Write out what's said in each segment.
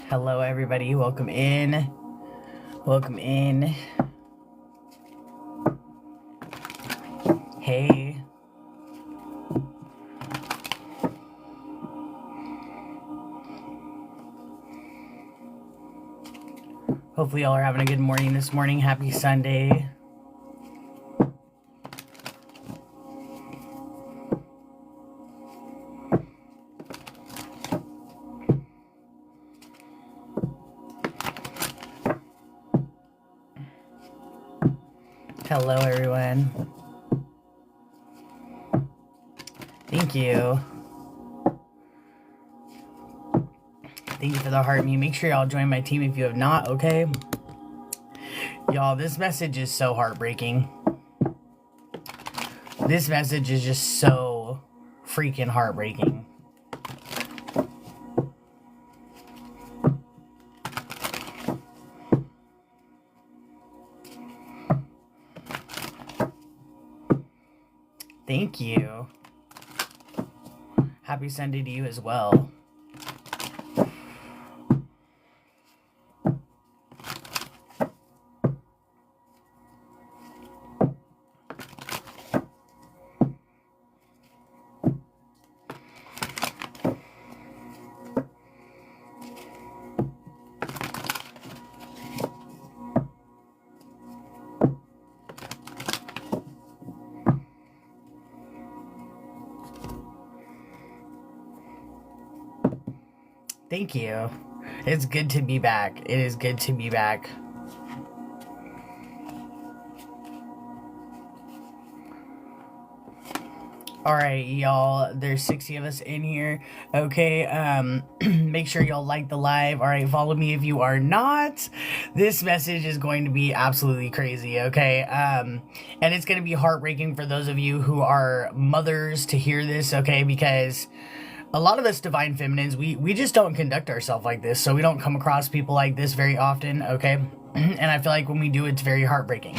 Hello, everybody. Welcome in. Welcome in. Hey. Hopefully, y'all are having a good morning this morning. Happy Sunday. Hello, everyone. Thank you. Thank you for the heart me. Make sure y'all join my team if you have not, okay? Y'all, this message is so heartbreaking. This message is just so freaking heartbreaking. Thank you. Happy Sunday to you as well. Thank you. It's good to be back. It is good to be back. Alright, y'all. There's 60 of us in here. Okay, make sure y'all like the live. Alright, follow me if you are not. This message is going to be absolutely crazy, okay? And it's going to be heartbreaking for those of you who are mothers to hear this, okay? Because a lot of us divine feminines, we just don't conduct ourselves like this, so we don't come across people like this very often, okay? And I feel like when we do, it's very heartbreaking.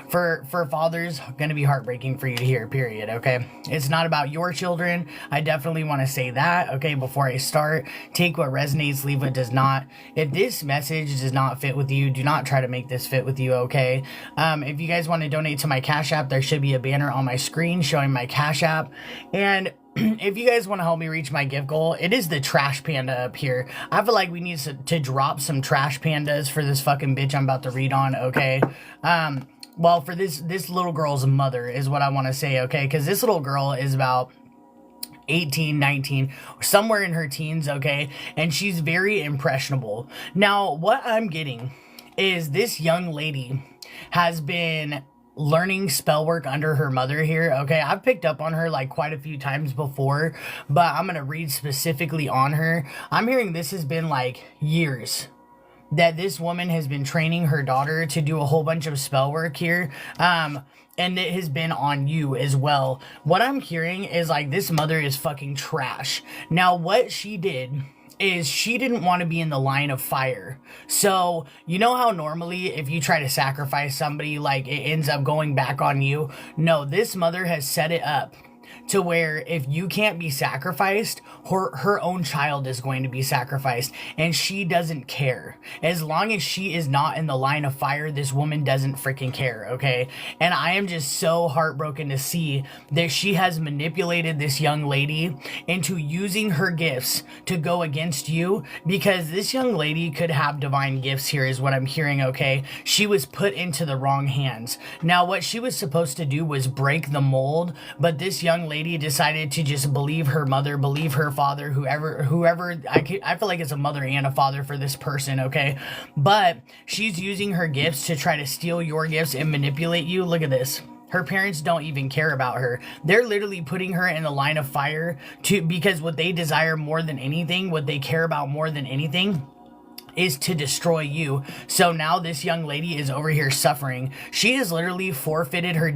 For fathers, gonna be heartbreaking for you to hear, period, okay? It's not about your children. I definitely want to say that, okay, before I start. Take what resonates, leave what does not. If this message does not fit with you, do not try to make this fit with you, okay? If you guys want to donate to my Cash App, there should be a banner on my screen showing my Cash App. And if you guys want to help me reach my gift goal, it is the trash panda up here. I feel like we need to drop some trash pandas for this fucking bitch I'm about to read on, okay? Well, for this little girl's mother is what I want to say, okay? Because this little girl is about 18, 19, somewhere in her teens, okay? And she's very impressionable. Now, what I'm getting is this young lady has been learning spell work under her mother here, okay? I've picked up on her like quite a few times before, but I'm gonna read specifically on her. I'm hearing this has been like years that this woman has been training her daughter to do a whole bunch of spell work here, and it has been on you as well. What I'm hearing is like this mother is fucking trash. Now, what she did is she didn't want to be in the line of fire. So, you know how normally if you try to sacrifice somebody, like it ends up going back on you? No, this mother has set it up to where if you can't be sacrificed, her own child is going to be sacrificed, and she doesn't care. As long as she is not in the line of fire, this woman doesn't freaking care, okay? And I am just so heartbroken to see that she has manipulated this young lady into using her gifts to go against you, because this young lady could have divine gifts here is what I'm hearing, okay? She was put into the wrong hands. Now, what she was supposed to do was break the mold, but this young lady decided to just believe her mother, believe her father, whoever. I feel like it's a mother and a father for this person, okay? But she's using her gifts to try to steal your gifts and manipulate you. Look at this. Her parents don't even care about her. They're literally putting her in the line of fire because what they desire more than anything, what they care about more than anything, is to destroy you. So now this young lady is over here suffering. She has literally forfeited her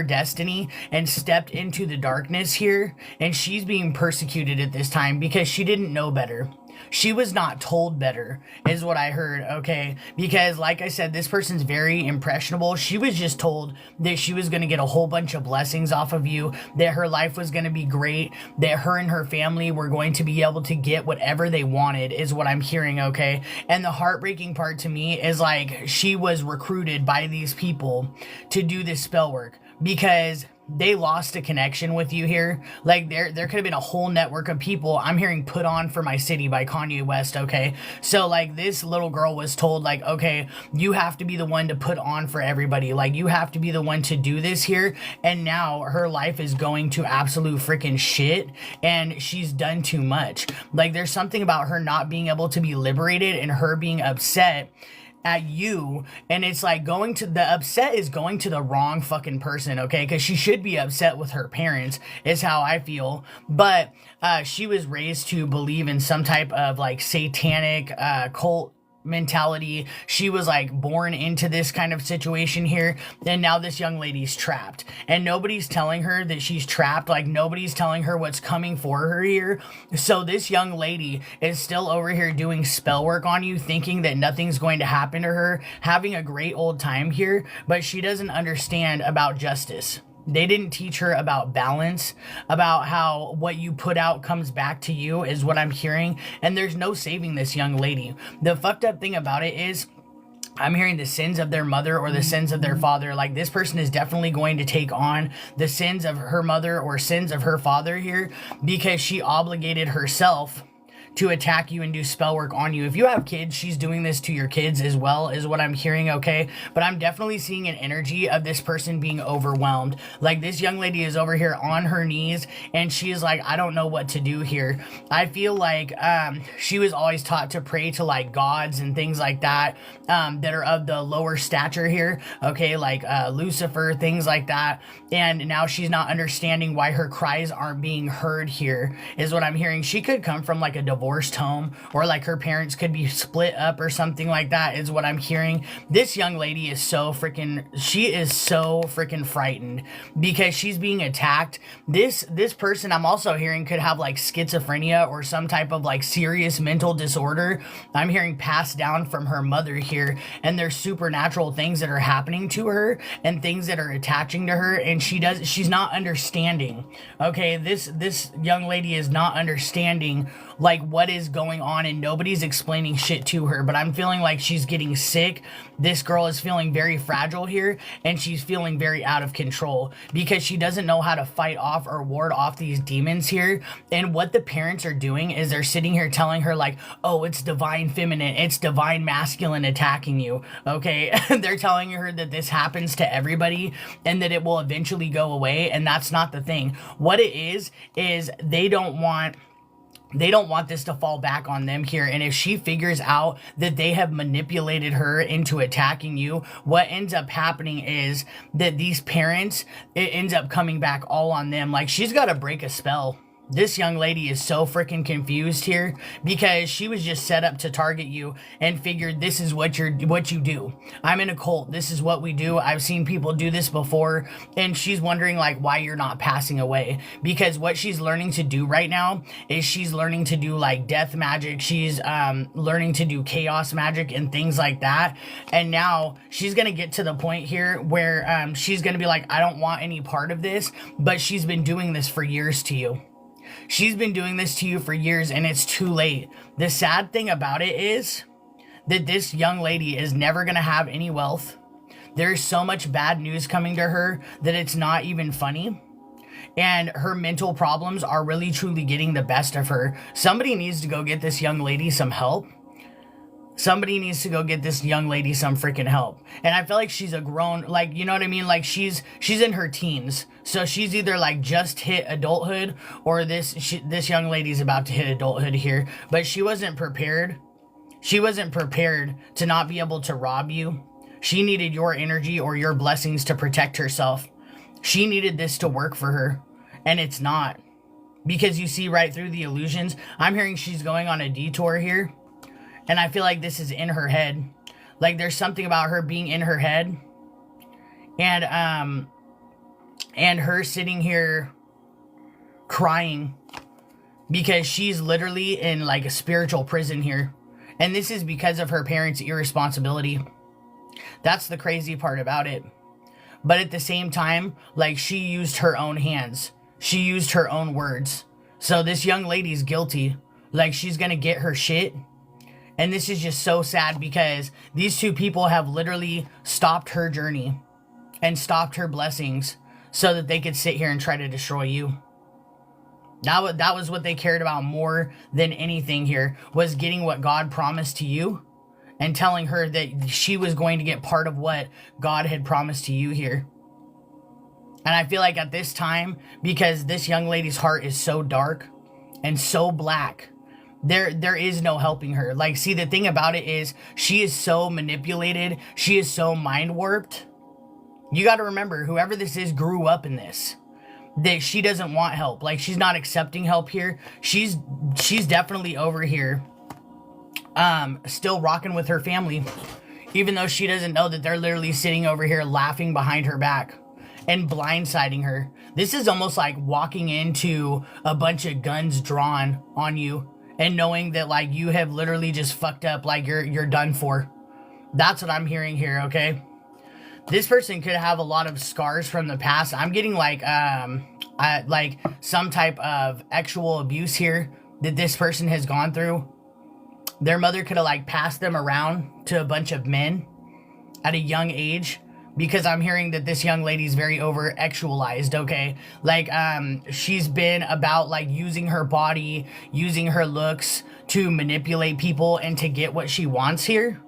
destiny and stepped into the darkness here, and she's being persecuted at this time because she didn't know better. She was not told better, is what I heard, okay? Because, like I said, this person's very impressionable. She was just told that she was going to get a whole bunch of blessings off of you, that her life was going to be great, that her and her family were going to be able to get whatever they wanted, is what I'm hearing, okay? And the heartbreaking part to me is like she was recruited by these people to do this spell work because they lost a connection with you here. Like there could have been a whole network of people. I'm hearing Put On for My City by Kanye West, okay? So like this little girl was told like, okay, you have to be the one to put on for everybody. Like you have to be the one to do this here. And now her life is going to absolute freaking shit and she's done too much. Like there's something about her not being able to be liberated and her being upset at you, and it's like the upset is going to the wrong fucking person, okay? Because she should be upset with her parents, is how I feel. But she was raised to believe in some type of like satanic cult mentality. She was like born into this kind of situation here, and now this young lady's trapped, and nobody's telling her that she's trapped. Like nobody's telling her what's coming for her here. So this young lady is still over here doing spell work on you, thinking that nothing's going to happen to her, having a great old time here, but she doesn't understand about justice. They didn't teach her about balance, about how what you put out comes back to you, is what I'm hearing. And there's no saving this young lady. The fucked up thing about it is I'm hearing the sins of their mother or the sins of their father. Like this person is definitely going to take on the sins of her mother or sins of her father here because she obligated herself to attack you and do spell work on you. If you have kids, she's doing this to your kids as well, is what I'm hearing, okay? But I'm definitely seeing an energy of this person being overwhelmed. Like this young lady is over here on her knees and she is like, I don't know what to do here. I feel like she was always taught to pray to like gods and things like that that are of the lower stature here, okay? Like Lucifer, things like that. And now she's not understanding why her cries aren't being heard here, is what I'm hearing. She could come from like a divorced home, or like her parents could be split up or something like that, is what I'm hearing. This young lady is so freaking frightened because she's being attacked. This person I'm also hearing could have like schizophrenia or some type of like serious mental disorder. I'm hearing passed down from her mother here, and there's supernatural things that are happening to her and things that are attaching to her, and she's not understanding. Okay, this young lady is not understanding like what is going on, and nobody's explaining shit to her. But I'm feeling like she's getting sick. This girl is feeling very fragile here, and she's feeling very out of control because she doesn't know how to fight off or ward off these demons here. And what the parents are doing is they're sitting here telling her like, oh, it's divine feminine, it's divine masculine attacking you, okay? They're telling her that this happens to everybody and that it will eventually go away, and that's not the thing. What it is they don't want this to fall back on them here. And if she figures out that they have manipulated her into attacking you, what ends up happening is that these parents, it ends up coming back all on them. Like she's got to break a spell. This young lady is so freaking confused here because she was just set up to target you and figured this is what you do. I'm in a cult. This is what we do. I've seen people do this before, and she's wondering like why you're not passing away, because what she's learning to do right now is she's learning to do like death magic. She's learning to do chaos magic and things like that. And now she's going to get to the point here where she's going to be like, I don't want any part of this, but she's been doing this for years to you. She's been doing this to you for years, and it's too late. The sad thing about it is that this young lady is never going to have any wealth. There's so much bad news coming to her that it's not even funny. And her mental problems are really truly getting the best of her. Somebody needs to go get this young lady some help. Somebody needs to go get this young lady some freaking help. And I feel like she's a grown, like, you know what I mean? Like she's in her teens. So she's either like just hit adulthood, or this young lady's about to hit adulthood here. But she wasn't prepared. She wasn't prepared to not be able to rob you. She needed your energy or your blessings to protect herself. She needed this to work for her. And it's not. Because you see right through the illusions. I'm hearing she's going on a detour here. And I feel like this is in her head. Like there's something about her being in her head. And her sitting here crying because she's literally in like a spiritual prison here. And this is because of her parents' irresponsibility. That's the crazy part about it. But at the same time, like, she used her own hands. She used her own words. So this young lady's guilty. Like, she's gonna get her shit. And this is just so sad because these two people have literally stopped her journey and stopped her blessings so that they could sit here and try to destroy you. That was what they cared about more than anything here, was getting what God promised to you and telling her that she was going to get part of what God had promised to you here. And I feel like at this time, because this young lady's heart is so dark and so black, there is no helping her. Like, see, the thing about it is she is so manipulated. She is so mind warped. You got to remember, whoever this is grew up in this. That she doesn't want help. Like, she's not accepting help here. She's definitely over here still rocking with her family, even though she doesn't know that they're literally sitting over here laughing behind her back and blindsiding her. This is almost like walking into a bunch of guns drawn on you and knowing that, like, you have literally just fucked up, like you're done for. That's what I'm hearing here, okay? This person could have a lot of scars from the past. I'm getting like some type of sexual abuse here that this person has gone through. Their mother could have like passed them around to a bunch of men at a young age, because I'm hearing that this young lady's very over sexualized, okay? Like, she's been about like using her body, using her looks to manipulate people and to get what she wants here.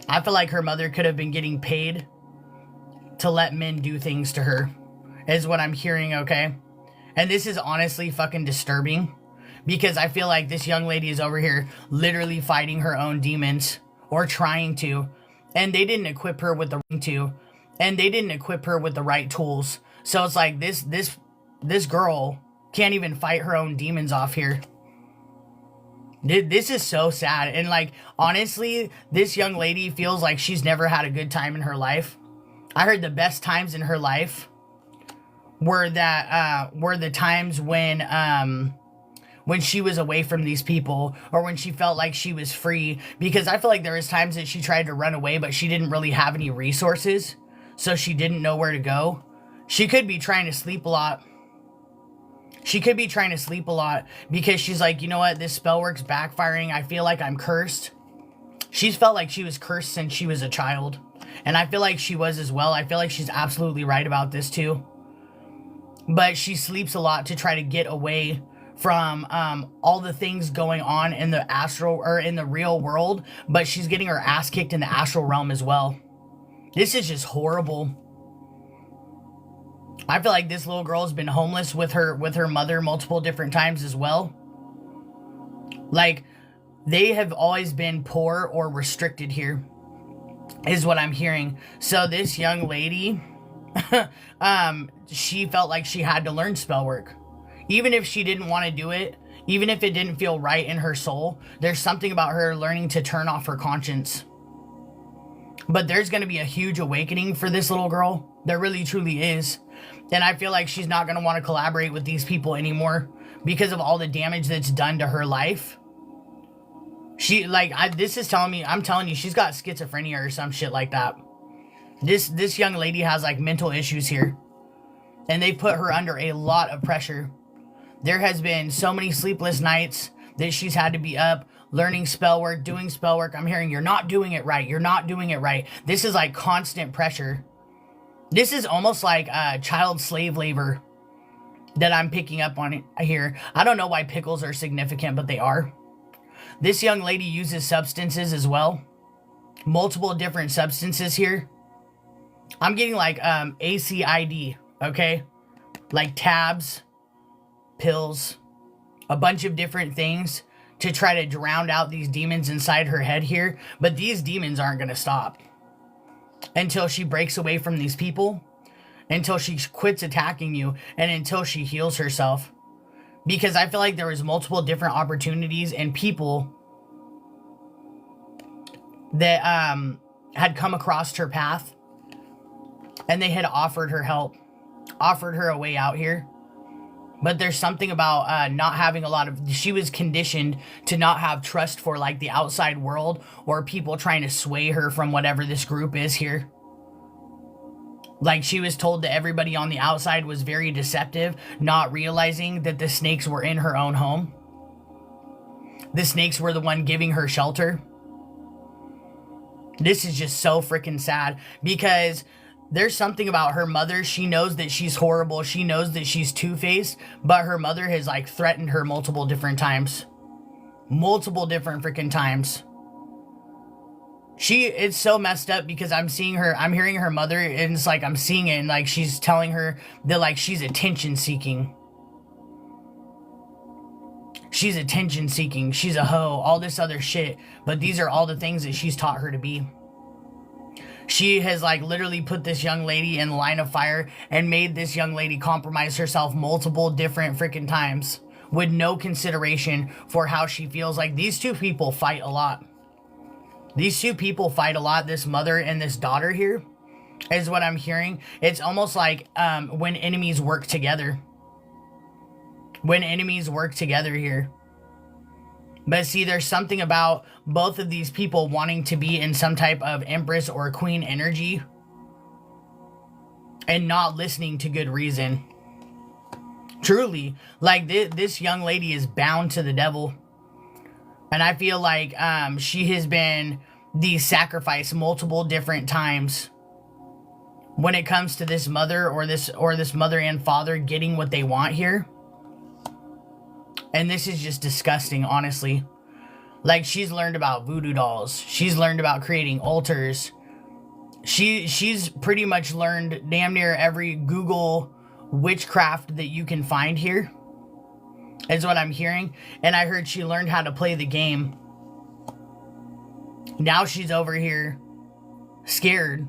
I feel like her mother could have been getting paid to let men do things to her, is what I'm hearing, okay? And this is honestly fucking disturbing, because I feel like this young lady is over here literally fighting her own demons, or trying to, and they didn't equip her with the right tools. So it's like this girl can't even fight her own demons off here. This is so sad. And like, honestly, this young lady feels like she's never had a good time in her life. I heard the best times in her life were the times when she was away from these people, or when she felt like she was free. Because I feel like there was times that she tried to run away, but she didn't really have any resources, so she didn't know where to go. She could be trying to sleep a lot. Because she's like, you know what, this spell work's backfiring. I feel like I'm cursed. She's felt like she was cursed since she was a child. And I feel like she was as well. I feel like she's absolutely right about this too. But she sleeps a lot to try to get away from all the things going on in the astral, or in the real world. But she's getting her ass kicked in the astral realm as well. This is just horrible. I feel like this little girl has been homeless with her mother multiple different times as well. Like, they have always been poor or restricted here, is what I'm hearing. So this young lady, she felt like she had to learn spell work. Even if she didn't want to do it, even if it didn't feel right in her soul, there's something about her learning to turn off her conscience. But there's going to be a huge awakening for this little girl. There really, truly is. And I feel like she's not going to want to collaborate with these people anymore because of all the damage that's done to her life. I'm telling you, she's got schizophrenia or some shit like that. This young lady has like mental issues here. And they put her under a lot of pressure. There has been so many sleepless nights that she's had to be up, learning spell work, doing spell work. I'm hearing, you're not doing it right. You're not doing it right. This is like constant pressure. This is almost like child slave labor that I'm picking up on here. I don't know why pickles are significant, but they are. This young lady uses substances as well. Multiple different substances here. I'm getting like ACID, okay? Like tabs, pills, a bunch of different things to try to drown out these demons inside her head here. But these demons aren't going to stop until she breaks away from these people, until she quits attacking you, and until she heals herself. Because I feel like there was multiple different opportunities and people that had come across her path, and they had offered her help, offered her a way out here. But there's something about not having a lot of, she was conditioned to not have trust for like the outside world or people trying to sway her from whatever this group is here. Like she was told that everybody on the outside was very deceptive, not realizing that the snakes were in her own home. The snakes were the one giving her shelter. This is just so freaking sad because there's something about her mother. She knows that she's horrible. She knows that she's two-faced, but her mother has like threatened her multiple different times. Multiple different freaking times. It's so messed up because I'm hearing her mother, and it's like I'm seeing it, and like she's telling her that like she's attention seeking. She's attention seeking. She's a hoe. All this other shit. But these are all the things that she's taught her to be. She has like literally put this young lady in the line of fire and made this young lady compromise herself multiple different freaking times with no consideration for how she feels. Like these two people fight a lot. These two people fight a lot. This mother and this daughter here is what I'm hearing. It's almost like when enemies work together. When enemies work together here. But see, there's something about both of these people wanting to be in some type of Empress or Queen energy and not listening to good reason. Truly, like this young lady is bound to the devil. And I feel like she has been the sacrifice multiple different times when it comes to this mother or this mother and father getting what they want here. And this is just disgusting, honestly. Like she's learned about voodoo dolls. She's learned about creating altars. She's pretty much learned damn near every Google witchcraft that you can find here. Is what I'm hearing. And I heard she learned how to play the game. Now she's over here scared.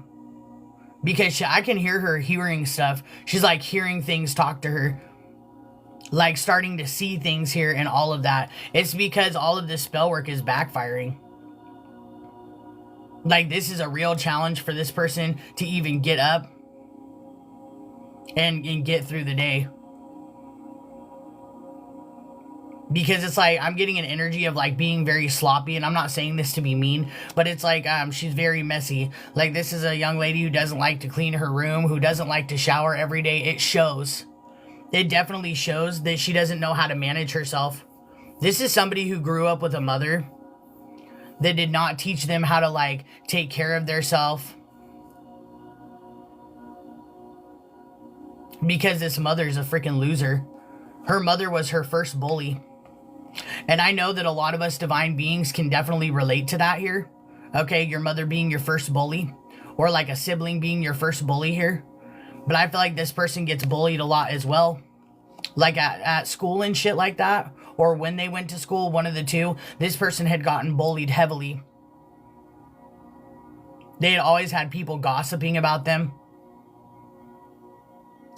Because I can hear her hearing stuff. She's like hearing things talk to her. Like starting to see things here and all of that. It's because all of this spell work is backfiring. Like this is a real challenge for this person to even get up. And get through the day. Because it's like, I'm getting an energy of like being very sloppy, and I'm not saying this to be mean, but it's like, she's very messy. Like this is a young lady who doesn't like to clean her room, who doesn't like to shower every day. It shows. It definitely shows that she doesn't know how to manage herself. This is somebody who grew up with a mother that did not teach them how to like take care of themselves. Because this mother's a freaking loser. Her mother was her first bully. And I know that a lot of us divine beings can definitely relate to that here. Okay, your mother being your first bully. Or like a sibling being your first bully here. But I feel like this person gets bullied a lot as well. Like at school and shit like that. Or when they went to school, one of the two. This person had gotten bullied heavily. They had always had people gossiping about them.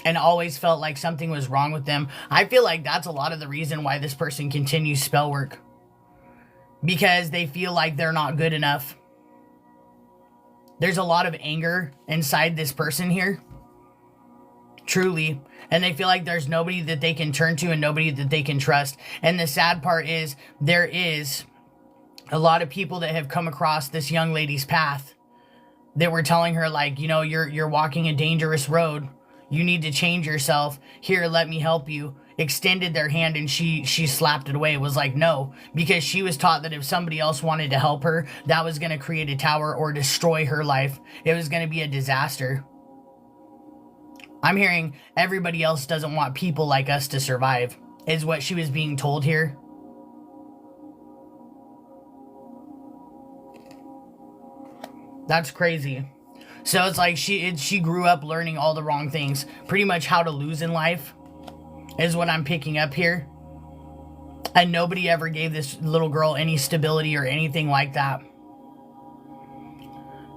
And always felt like something was wrong with them. I feel like that's a lot of the reason why this person continues spell work. Because they feel like they're not good enough. There's a lot of anger inside this person here. Truly. And they feel like there's nobody that they can turn to and nobody that they can trust. And the sad part is, there is a lot of people that have come across this young lady's path. That were telling her like, you know, you're walking a dangerous road. You need to change yourself. Here, let me help you. Extended their hand and she slapped it away. It was like, no. Because she was taught that if somebody else wanted to help her, that was going to create a tower or destroy her life. It was going to be a disaster. I'm hearing everybody else doesn't want people like us to survive. Is what she was being told here. That's crazy. So it's like she grew up learning all the wrong things. Pretty much how to lose in life is what I'm picking up here. And nobody ever gave this little girl any stability or anything like that.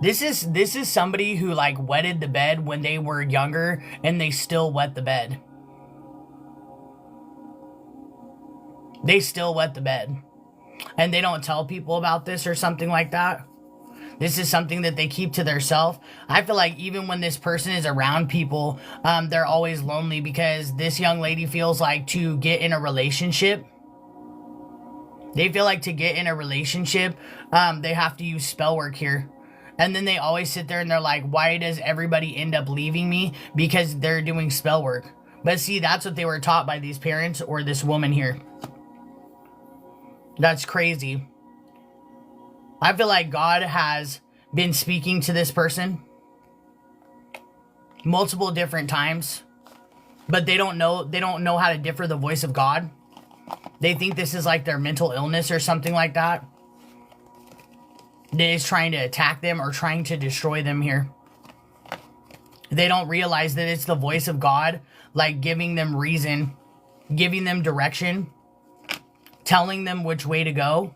This is somebody who like wetted the bed when they were younger and they still wet the bed. They still wet the bed. And they don't tell people about this or something like that. This is something that they keep to themselves. I feel like even when this person is around people, they're always lonely because this young lady feels like to get in a relationship, they feel like to get in a relationship, they have to use spell work here. And then they always sit there and they're like, why does everybody end up leaving me? Because they're doing spell work. But see, that's what they were taught by these parents or this woman here. That's crazy. I feel like God has been speaking to this person multiple different times, but they don't know how to differ the voice of God. They think this is like their mental illness or something like that. That is trying to attack them or trying to destroy them here. They don't realize that it's the voice of God, like giving them reason, giving them direction, telling them which way to go.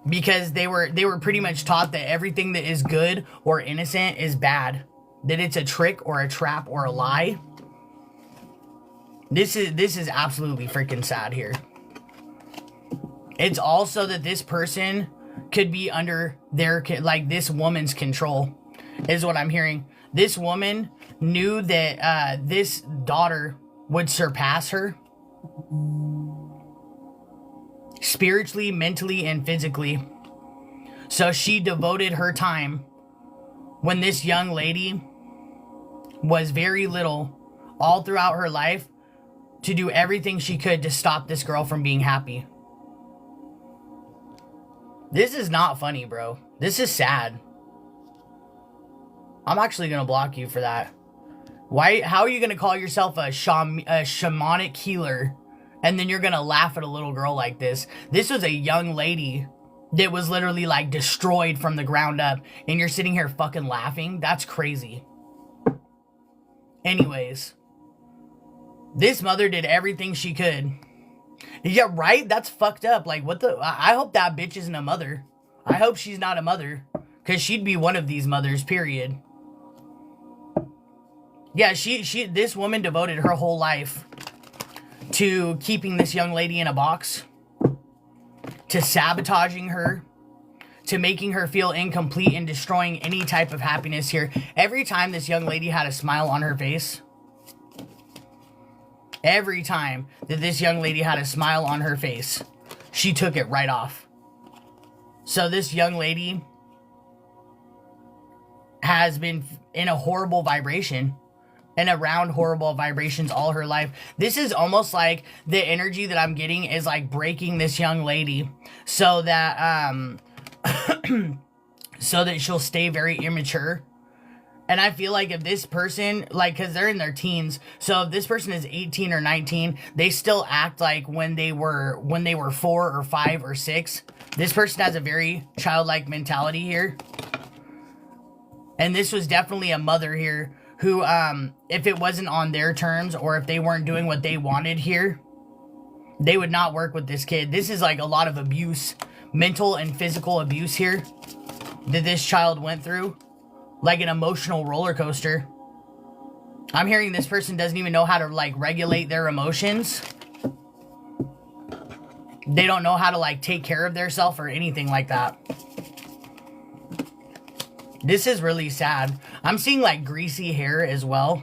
Because they were pretty much taught that everything that is good or innocent is bad. That it's a trick or a trap or a lie. This is absolutely freaking sad here. It's also that this person could be under their, like this woman's control, is what I'm hearing. This woman knew that this daughter would surpass her. Spiritually, mentally, and physically. So she devoted her time when this young lady was very little, all throughout her life, to do everything she could to stop this girl from being happy. This is not funny, bro. This is sad. I'm actually gonna block you for that. Why? How are you gonna call yourself a shamanic healer? And then you're gonna laugh at a little girl like this. This was a young lady that was literally like destroyed from the ground up. And you're sitting here fucking laughing? That's crazy. Anyways. This mother did everything she could. Yeah, right? That's fucked up. Like, what the... I hope that bitch isn't a mother. I hope she's not a mother. Because she'd be one of these mothers, period. Yeah, this woman devoted her whole life to keeping this young lady in a box, to sabotaging her, to making her feel incomplete and destroying any type of happiness here. Every time this young lady had a smile on her face, every time that this young lady had a smile on her face, she took it right off. So this young lady has been in a horrible vibration and around horrible vibrations all her life. This is almost like the energy that I'm getting is like breaking this young lady so that so that she'll stay very immature. And I feel like if this person, like, because they're in their teens, so if this person is 18 or 19, they still act like when they were 4 or 5 or 6. This person has a very childlike mentality here. And this was definitely a mother here who, if it wasn't on their terms or if they weren't doing what they wanted here, they would not work with this kid. This is like a lot of abuse, mental and physical abuse here that this child went through. Like an emotional roller coaster. I'm hearing this person doesn't even know how to like regulate their emotions. They don't know how to like take care of themselves or anything like that. This is really sad. I'm seeing like greasy hair as well.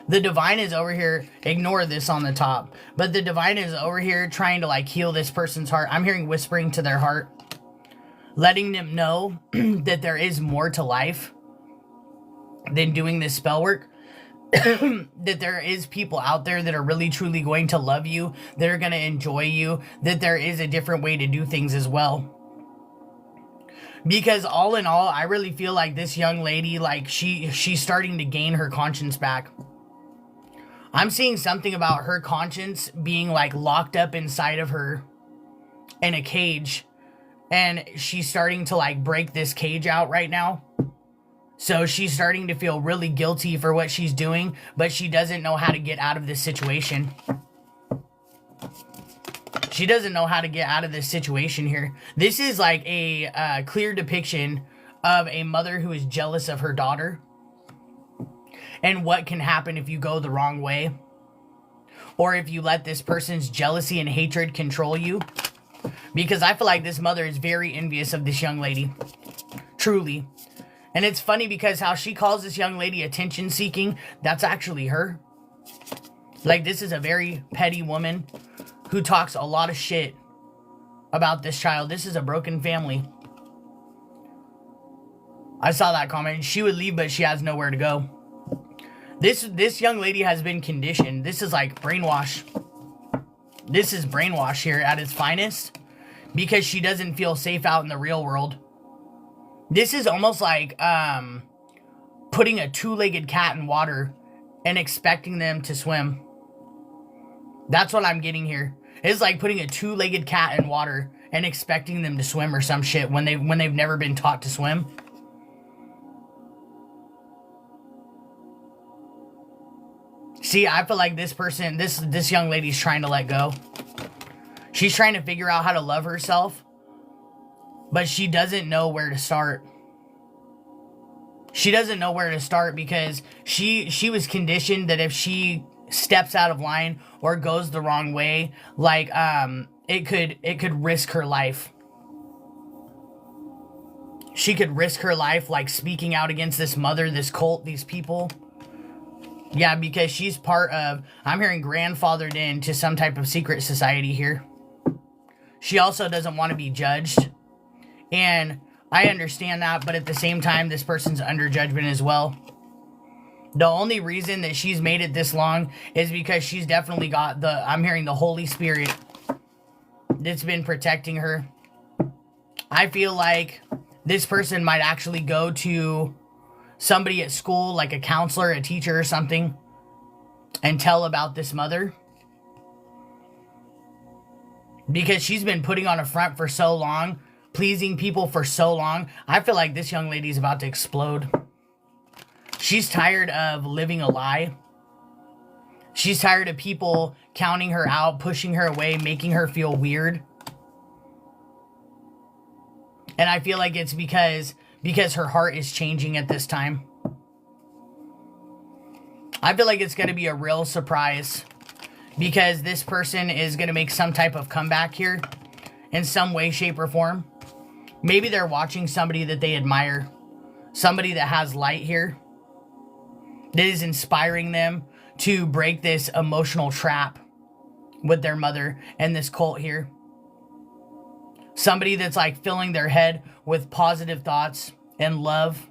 The divine is over here. Ignore this on the top. But the divine is over here trying to like heal this person's heart. I'm hearing whispering to their heart. Letting them know that there is more to life than doing this spell work. That there is people out there that are really truly going to love you. That are going to enjoy you. That there is a different way to do things as well. Because all in all, I really feel like this young lady, like she's starting to gain her conscience back. I'm seeing something about her conscience being like locked up inside of her in a cage. And she's starting to like break this cage out right now. So she's starting to feel really guilty for what she's doing, but she doesn't know how to get out of this situation. She doesn't know how to get out of this situation here. This is like a clear depiction of a mother who is jealous of her daughter. And what can happen if you go the wrong way. Or if you let this person's jealousy and hatred control you. Because I feel like this mother is very envious of this young lady. Truly. And it's funny because how she calls this young lady attention seeking, that's actually her. Like, this is a very petty woman who talks a lot of shit about this child. This is a broken family. I saw that comment. She would leave, but she has nowhere to go. This young lady has been conditioned. This is like brainwash. This is brainwash here at its finest. Because she doesn't feel safe out in the real world. This is almost like putting a two-legged cat in water and expecting them to swim. That's what I'm getting here. It's like putting a two-legged cat in water and expecting them to swim or some shit when they've never been taught to swim. See, I feel like this person, this young lady's trying to let go. She's trying to figure out how to love herself, but she doesn't know where to start. She doesn't know where to start because she was conditioned that if she steps out of line or goes the wrong way, like it could risk her life. She could risk her life, like speaking out against this mother, this cult, these people. Yeah, because she's part of, I'm hearing grandfathered into some type of secret society here. She also doesn't want to be judged. And I understand that, but at the same time, this person's under judgment as well. The only reason that she's made it this long is because she's definitely got I'm hearing the Holy Spirit that's been protecting her. I feel like this person might actually go to somebody at school, like a counselor, a teacher or something, and tell about this mother. Because she's been putting on a front for so long, pleasing people for so long. I feel like this young lady's about to explode. She's tired of living a lie. She's tired of people counting her out, pushing her away, making her feel weird. And I feel like it's because her heart is changing at this time. I feel like it's going to be a real surprise because this person is going to make some type of comeback here in some way, shape, or form. Maybe they're watching somebody that they admire, somebody that has light here, that is inspiring them to break this emotional trap with their mother and this cult here. Somebody that's like filling their head with positive thoughts and love.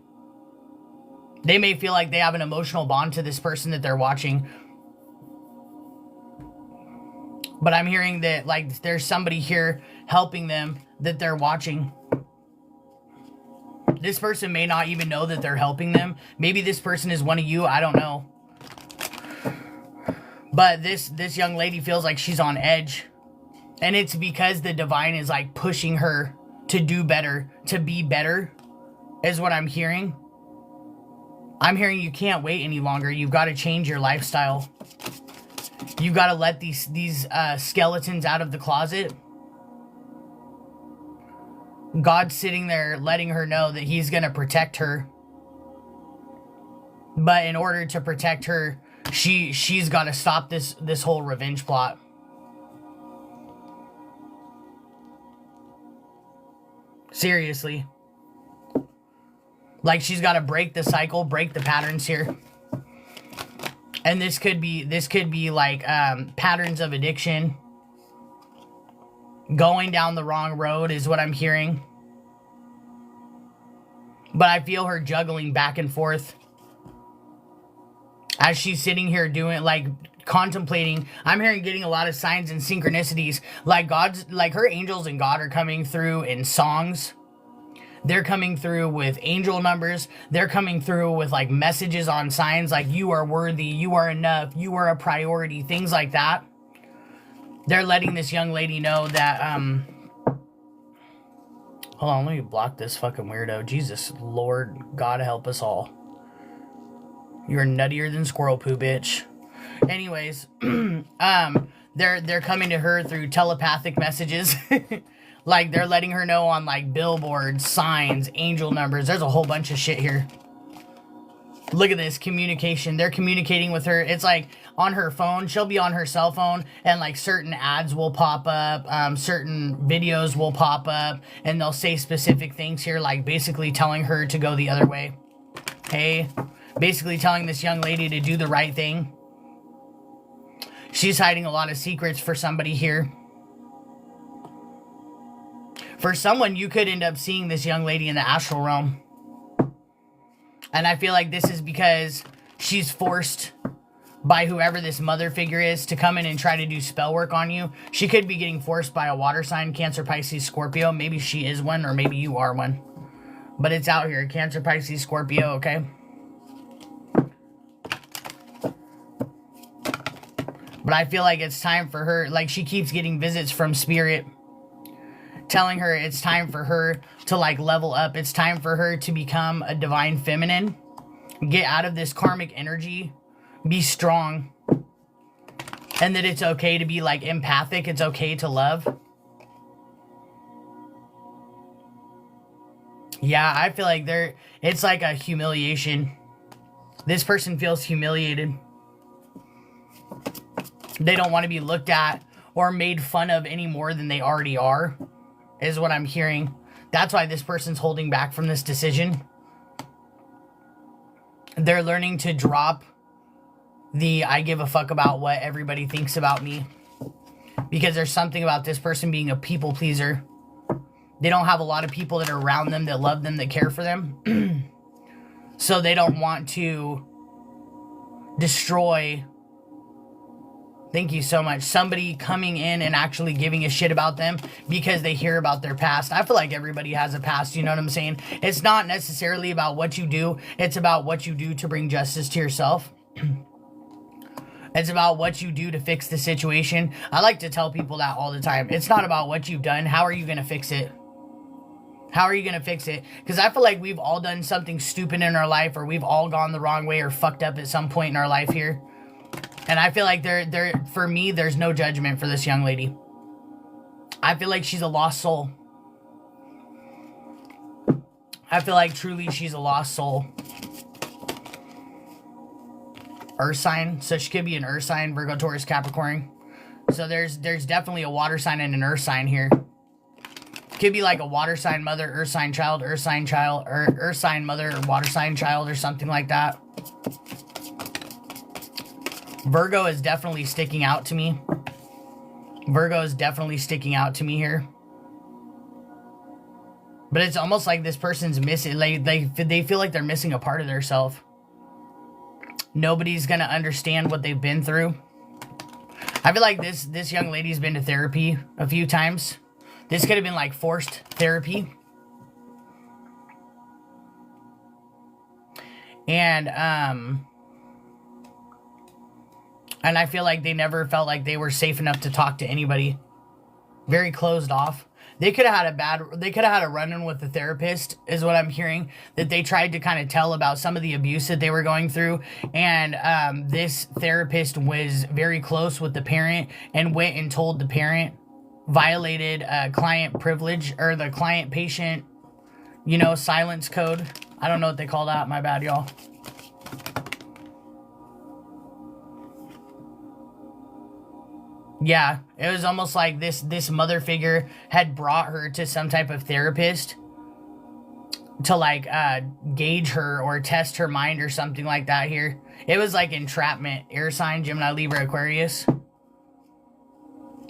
They may feel like they have an emotional bond to this person that they're watching. But I'm hearing that like there's somebody here helping them that they're watching. This person may not even know that they're helping them. Maybe this person is one of you. I don't know. But this young lady feels like she's on edge. And it's because the divine is like pushing her to do better, to be better, is what I'm hearing. I'm hearing you can't wait any longer. You've got to change your lifestyle. You've got to let these skeletons out of the closet. God's sitting there letting her know that he's going to protect her. But in order to protect her, she's got to stop this whole revenge plot. Seriously. Like she's got to break the cycle, break the patterns here. And this could be like patterns of addiction. Going down the wrong road is what I'm hearing. But I feel her juggling back and forth. As she's sitting here doing, like, contemplating. I'm hearing getting a lot of signs and synchronicities. Like her angels and God are coming through in songs. They're coming through with angel numbers. They're coming through with like messages on signs like you are worthy, you are enough, you are a priority, things like that. They're letting this young lady know that, hold on, let me block this fucking weirdo. Jesus, Lord, God help us all. You're nuttier than squirrel poo, bitch. Anyways, they're coming to her through telepathic messages. Like, they're letting her know on, like, billboards, signs, angel numbers. There's a whole bunch of shit here. Look at this, communication. They're communicating with her. It's like, on her phone. She'll be on her cell phone, and like certain ads will pop up, certain videos will pop up, and they'll say specific things here, like basically telling her to go the other way. Hey, basically telling this young lady to do the right thing. She's hiding a lot of secrets for somebody here. For someone, you could end up seeing this young lady in the astral realm. And I feel like this is because she's forced by whoever this mother figure is to come in and try to do spell work on you. She could be getting forced by a water sign, Cancer, Pisces, Scorpio. Maybe she is one, or maybe you are one. But it's out here, Cancer, Pisces, Scorpio, okay? But I feel like it's time for her, like she keeps getting visits from Spirit telling her it's time for her to like level up. It's time for her to become a divine feminine. Get out of this karmic energy. Be strong. And that it's okay to be like empathic. It's okay to love. Yeah, I feel like it's like a humiliation. This person feels humiliated. They don't want to be looked at or made fun of any more than they already are, is what I'm hearing. That's why this person's holding back from this decision. They're learning to drop the I give a fuck about what everybody thinks about me. Because there's something about this person being a people pleaser. They don't have a lot of people that are around them, that love them, that care for them. So they don't want to destroy, thank you so much, somebody coming in and actually giving a shit about them because they hear about their past. I feel like everybody has a past, you know what I'm saying? It's not necessarily about what you do. It's about what you do to bring justice to yourself. It's about what you do to fix the situation. I like to tell people that all the time. It's not about what you've done. How are you going to fix it? How are you going to fix it? Because I feel like we've all done something stupid in our life, or we've all gone the wrong way or fucked up at some point in our life here. And I feel like for me, there's no judgment for this young lady. I feel like she's a lost soul. I feel like truly she's a lost soul. Earth sign. So she could be an earth sign, Virgo, Taurus, Capricorn. So there's definitely a water sign and an earth sign here. Could be like a water sign mother, earth sign child, or earth sign mother, or water sign child, or something like that. Virgo is definitely sticking out to me. Virgo is definitely sticking out to me here. But it's almost like this person's missing, they feel like they're missing a part of themselves. Nobody's going to understand what they've been through. I feel like this young lady's been to therapy a few times. This could have been like forced therapy. And I feel like they never felt like they were safe enough to talk to anybody. Very closed off. They could have had a run-in with the therapist, is what I'm hearing. That they tried to kind of tell about some of the abuse that they were going through. And this therapist was very close with the parent and went and told the parent, violated client privilege, or the client-patient, silence code. I don't know what they call that. My bad, y'all. Yeah, it was almost like this mother figure had brought her to some type of therapist to like gauge her or test her mind or something like that here. It was like entrapment. Air sign, Gemini, Libra, Aquarius.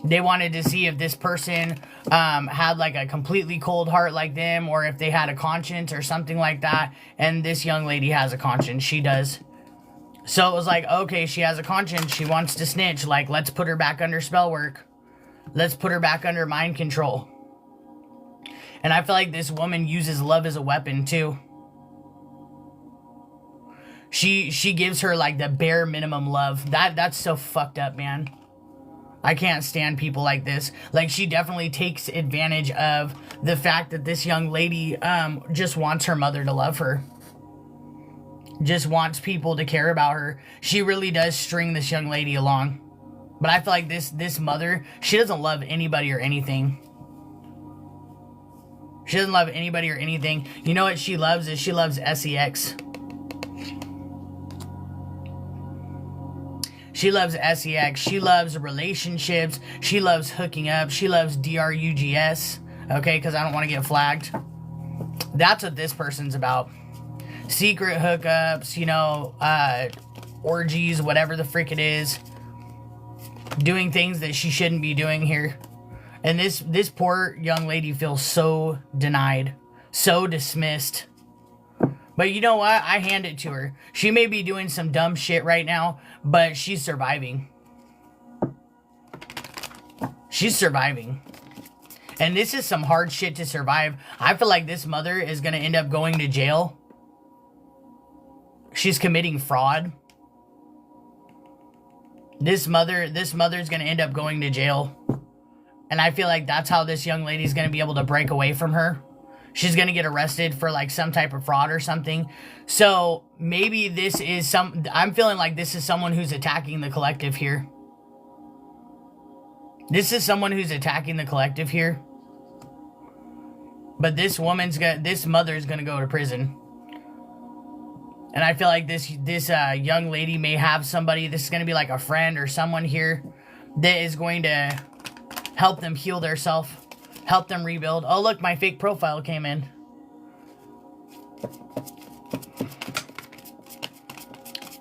They wanted to see if this person had like a completely cold heart like them, or if they had a conscience or something like that. And this young lady has a conscience. She does. So it was like, okay, she has a conscience. She wants to snitch. Like, let's put her back under spell work. Let's put her back under mind control. And I feel like this woman uses love as a weapon too. She gives her like the bare minimum love. That's so fucked up, man. I can't stand people like this. Like, she definitely takes advantage of the fact that this young lady just wants her mother to love her. Just wants people to care about her. She really does string this young lady along. But I feel like this mother, she doesn't love anybody or anything. She doesn't love anybody or anything. You know what she loves is she loves sex. She loves sex. She loves relationships. She loves hooking up. She loves drugs. Okay, because I don't want to get flagged. That's what this person's about. Secret hookups, you know, orgies, whatever the frick it is. Doing things that she shouldn't be doing here. And this poor young lady feels so denied. So dismissed. But you know what? I hand it to her. She may be doing some dumb shit right now, but she's surviving. She's surviving. And this is some hard shit to survive. I feel like this mother is going to end up going to jail. She's committing fraud. This mother's going to end up going to jail. And I feel like that's how this young lady's going to be able to break away from her. She's going to get arrested for like some type of fraud or something. So maybe this is I'm feeling like this is someone who's attacking the collective here. This is someone who's attacking the collective here. But this mother's going to go to prison. And I feel like this young lady may have somebody, this is going to be like a friend or someone here that is going to help them heal themselves, help them rebuild. Oh, look, my fake profile came in.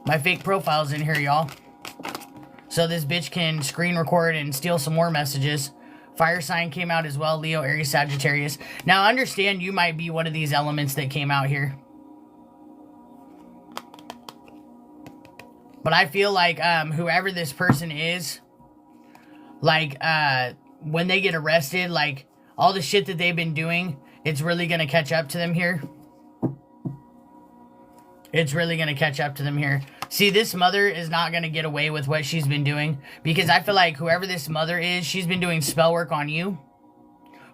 My fake profile's in here, y'all. So this bitch can screen record and steal some more messages. Fire sign came out as well. Leo, Aries, Sagittarius. Now, understand you might be one of these elements that came out here. But I feel like whoever this person is, like, when they get arrested, like, all the shit that they've been doing, it's really going to catch up to them here. It's really going to catch up to them here. See, this mother is not going to get away with what she's been doing. Because I feel like whoever this mother is, she's been doing spell work on you.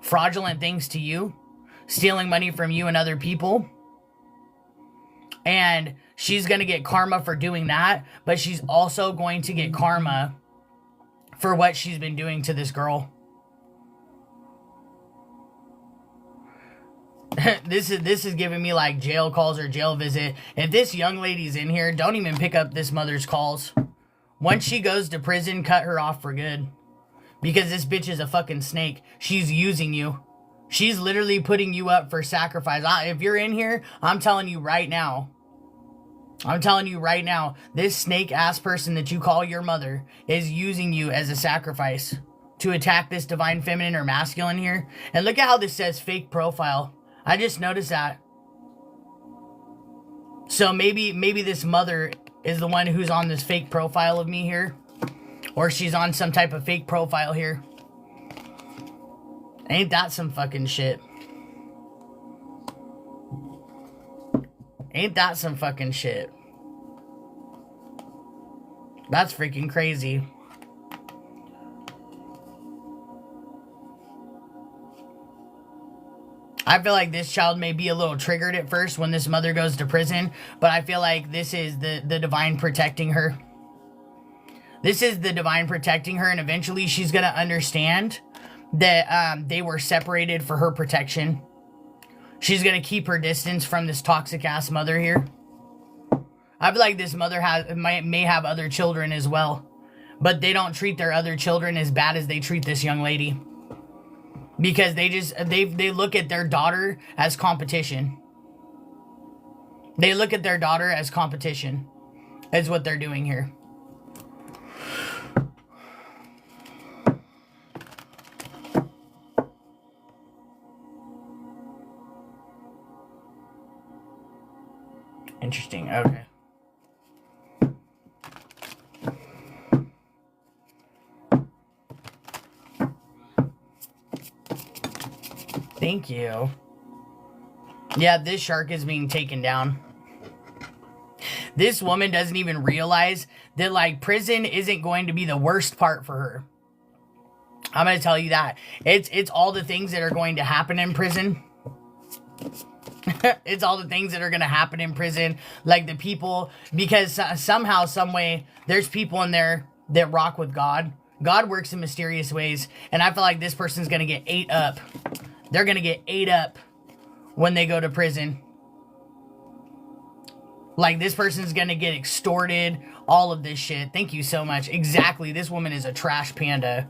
Fraudulent things to you. Stealing money from you and other people. And she's going to get karma for doing that. But she's also going to get karma for what she's been doing to this girl. This is giving me like jail calls or jail visit. If this young lady's in here, don't even pick up this mother's calls. Once she goes to prison, cut her off for good. Because this bitch is a fucking snake. She's using you. She's literally putting you up for sacrifice. If you're in here, I'm telling you right now. I'm telling you right now, this snake-ass person that you call your mother is using you as a sacrifice to attack this divine feminine or masculine here. And look at how this says fake profile. I just noticed that. So maybe this mother is the one who's on this fake profile of me here. Or she's on some type of fake profile here. Ain't that some fucking shit? Ain't that some fucking shit? That's freaking crazy. I feel like this child may be a little triggered at first when this mother goes to prison, but I feel like this is the divine protecting her. This is the divine protecting her, and eventually she's going to understand that they were separated for her protection. She's going to keep her distance from this toxic-ass mother here. I feel like this mother may have other children as well, but they don't treat their other children as bad as they treat this young lady. Because they look at their daughter as competition. They look at their daughter as competition. Is what they're doing here. Interesting. Okay. Thank you. Yeah, this shark is being taken down. This woman doesn't even realize that, like, prison isn't going to be the worst part for her. I'm going to tell you that. It's all the things that are going to happen in prison. It's all the things that are going to happen in prison. Like the people, because somehow, some way, there's people in there that rock with God. God works in mysterious ways. And I feel like this person's going to get ate up. They're going to get ate up when they go to prison. Like, this person's gonna get extorted, all of this shit. Thank you so much. Exactly, this woman is a trash panda.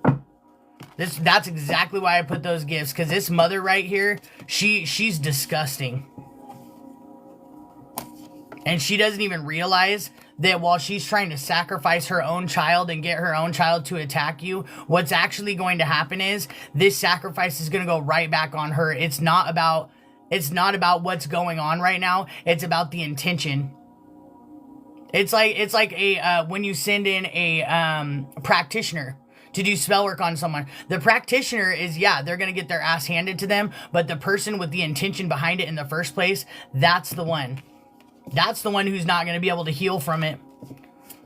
That's exactly why I put those gifts, because this mother right here, she's disgusting. And she doesn't even realize that while she's trying to sacrifice her own child and get her own child to attack you, what's actually going to happen is this sacrifice is going to go right back on her. It's not about what's going on right now. It's about the intention. It's like a when you send in a practitioner to do spell work on someone. The practitioner is, yeah, they're going to get their ass handed to them, but the person with the intention behind it in the first place, that's the one. That's the one who's not going to be able to heal from it.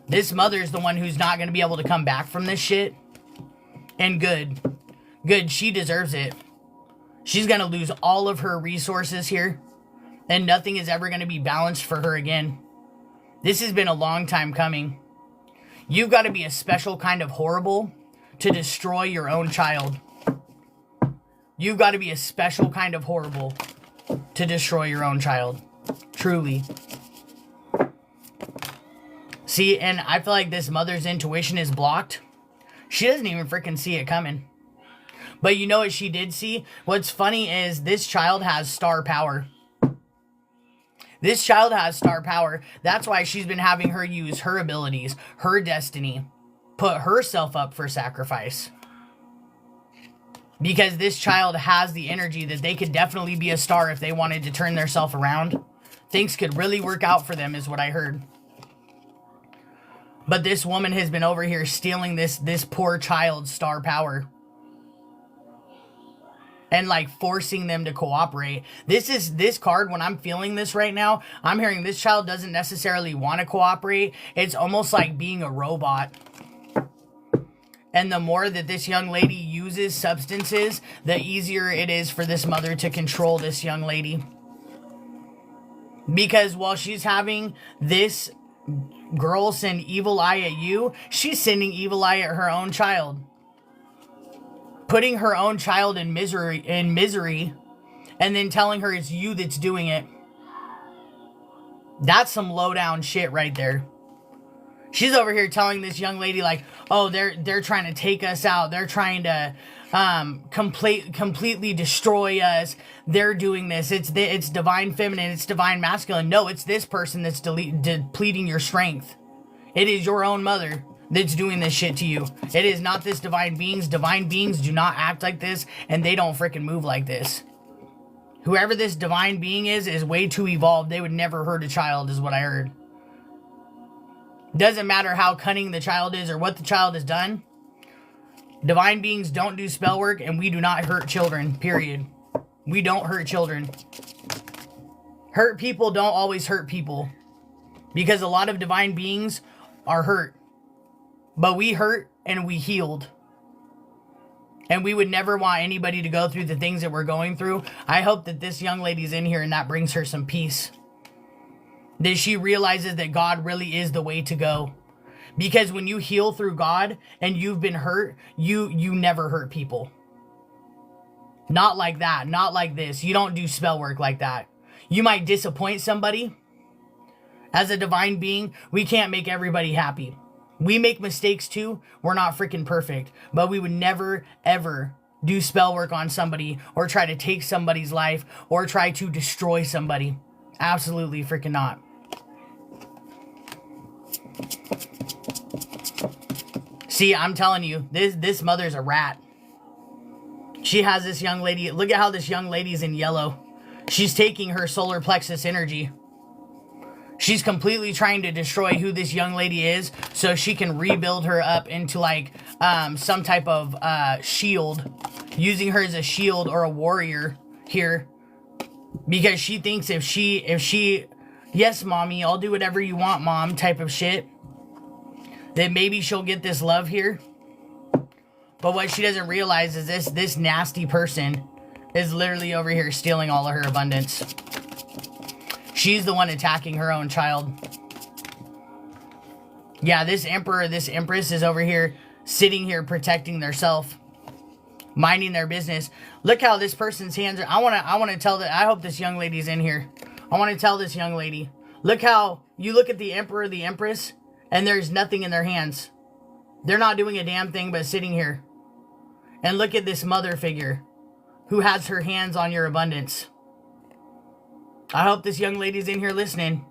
This mother's the one who's not going to be able to come back from this shit. And good. Good, she deserves it. She's going to lose all of her resources here. And nothing is ever going to be balanced for her again. This has been a long time coming. You've got to be a special kind of horrible to destroy your own child. You've got to be a special kind of horrible to destroy your own child. Truly. See, and I feel like this mother's intuition is blocked. She doesn't even freaking see it coming. But you know what she did see? What's funny is this child has star power. This child has star power. That's why she's been having her use her abilities, her destiny, put herself up for sacrifice. Because this child has the energy that they could definitely be a star if they wanted to turn themselves around. Things could really work out for them is what I heard. But this woman has been over here stealing this poor child's star power. And like forcing them to cooperate. This card, when I'm feeling this right now, I'm hearing this child doesn't necessarily want to cooperate. It's almost like being a robot. And the more that this young lady uses substances, the easier it is for this mother to control this young lady. Because while she's having this girl send evil eye at you, she's sending evil eye at her own child. Putting her own child in misery, and then telling her it's you that's doing it. That's some low down shit right there. She's over here telling this young lady like, oh, they're trying to take us out. They're trying to completely destroy us. They're doing this. It's divine feminine. It's divine masculine. No, it's this person that's depleting your strength. It is your own mother that's doing this shit to you. It is not this divine beings. Divine beings do not act like this, and they don't freaking move like this. Whoever this divine being is way too evolved. They would never hurt a child, is what I heard. Doesn't matter how cunning the child is or what the child has done. Divine beings don't do spell work, and we do not hurt children, period. We don't hurt children. Hurt people don't always hurt people. Because a lot of divine beings are hurt. But we hurt and we healed. And we would never want anybody to go through the things that we're going through. I hope that this young lady's in here and that brings her some peace. That she realizes that God really is the way to go. Because when you heal through God and you've been hurt, you never hurt people. Not like that. Not like this. You don't do spell work like that. You might disappoint somebody. As a divine being, we can't make everybody happy. We make mistakes too. We're not freaking perfect. But we would never, ever do spell work on somebody or try to take somebody's life or try to destroy somebody. Absolutely freaking not. See, I'm telling you, this mother's a rat. She has this young lady. Look at how this young lady's in yellow. She's taking her solar plexus energy. She's completely trying to destroy who this young lady is so she can rebuild her up into like some type of shield. Using her as a shield or a warrior here. Because she thinks if she, yes, mommy, I'll do whatever you want, mom, type of shit. Then maybe she'll get this love here. But what she doesn't realize is this nasty person is literally over here stealing all of her abundance. She's the one attacking her own child. Yeah, this emperor, this empress is over here sitting here protecting theirself. Minding their business. Look how this person's hands are. I want to tell that. I hope this young lady's in here. I want to tell this young lady. Look how you look at the emperor, the empress, and there's nothing in their hands. They're not doing a damn thing but sitting here. And look at this mother figure who has her hands on your abundance. I hope this young lady's in here listening.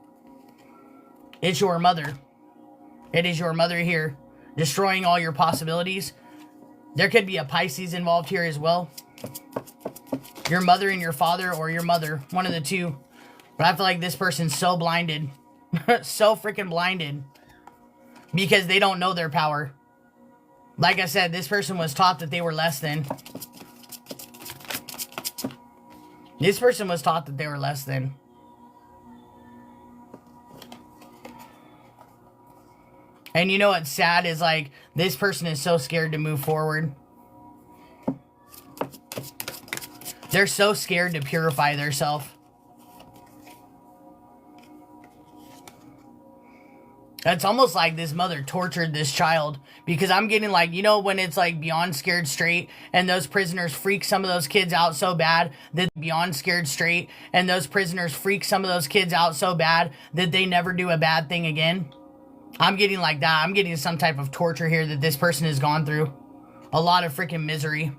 It's your mother. It is your mother here, destroying all your possibilities. There could be a Pisces involved here as well. Your mother and your father, or your mother, one of the two. But I feel like this person's so blinded. So freaking blinded. Because they don't know their power. Like I said, this person was taught that they were less than. This person was taught that they were less than. And you know what's sad is, like, this person is so scared to move forward. They're so scared to purify themselves. It's almost like this mother tortured this child, because I'm getting, like, you know, when it's like beyond scared straight and those prisoners freak some of those kids out so bad that beyond scared straight and those prisoners freak some of those kids out so bad that they never do a bad thing again. I'm getting like that. I'm getting some type of torture here that this person has gone through. A lot of freaking misery.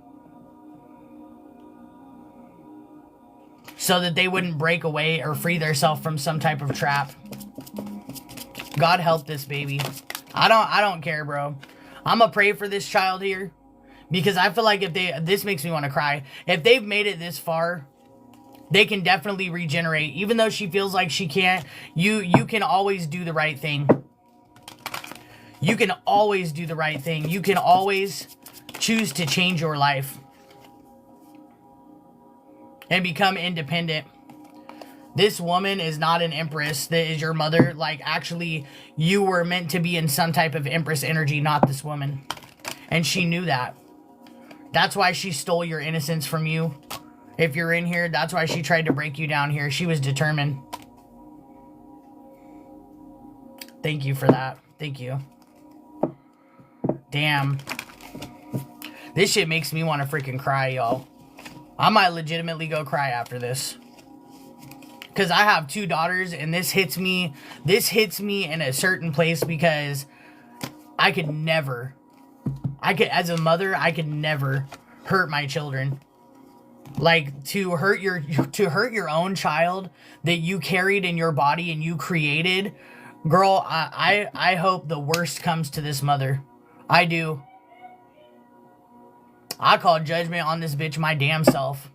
So that they wouldn't break away or free themselves from some type of trap. God help this baby. I don't care, bro. I'm gonna pray for this child here, because I feel like if this makes me want to cry. If they've made it this far, they can definitely regenerate. Even though she feels like she can't, you can always do the right thing. You can always do the right thing. You can always choose to change your life and become independent. This woman is not an empress that is your mother. Like, actually, you were meant to be in some type of empress energy, not this woman. And she knew that. That's why she stole your innocence from you. If you're in here, that's why she tried to break you down here. She was determined. Thank you for that. Thank you. Damn. This shit makes me want to freaking cry, y'all. I might legitimately go cry after this. Because I have 2 daughters, and this hits me in a certain place, because I could never, as a mother, I could never hurt my children. Like, to hurt your own child that you carried in your body and you created, girl, I hope the worst comes to this mother. I do. I call judgment on this bitch my damn self.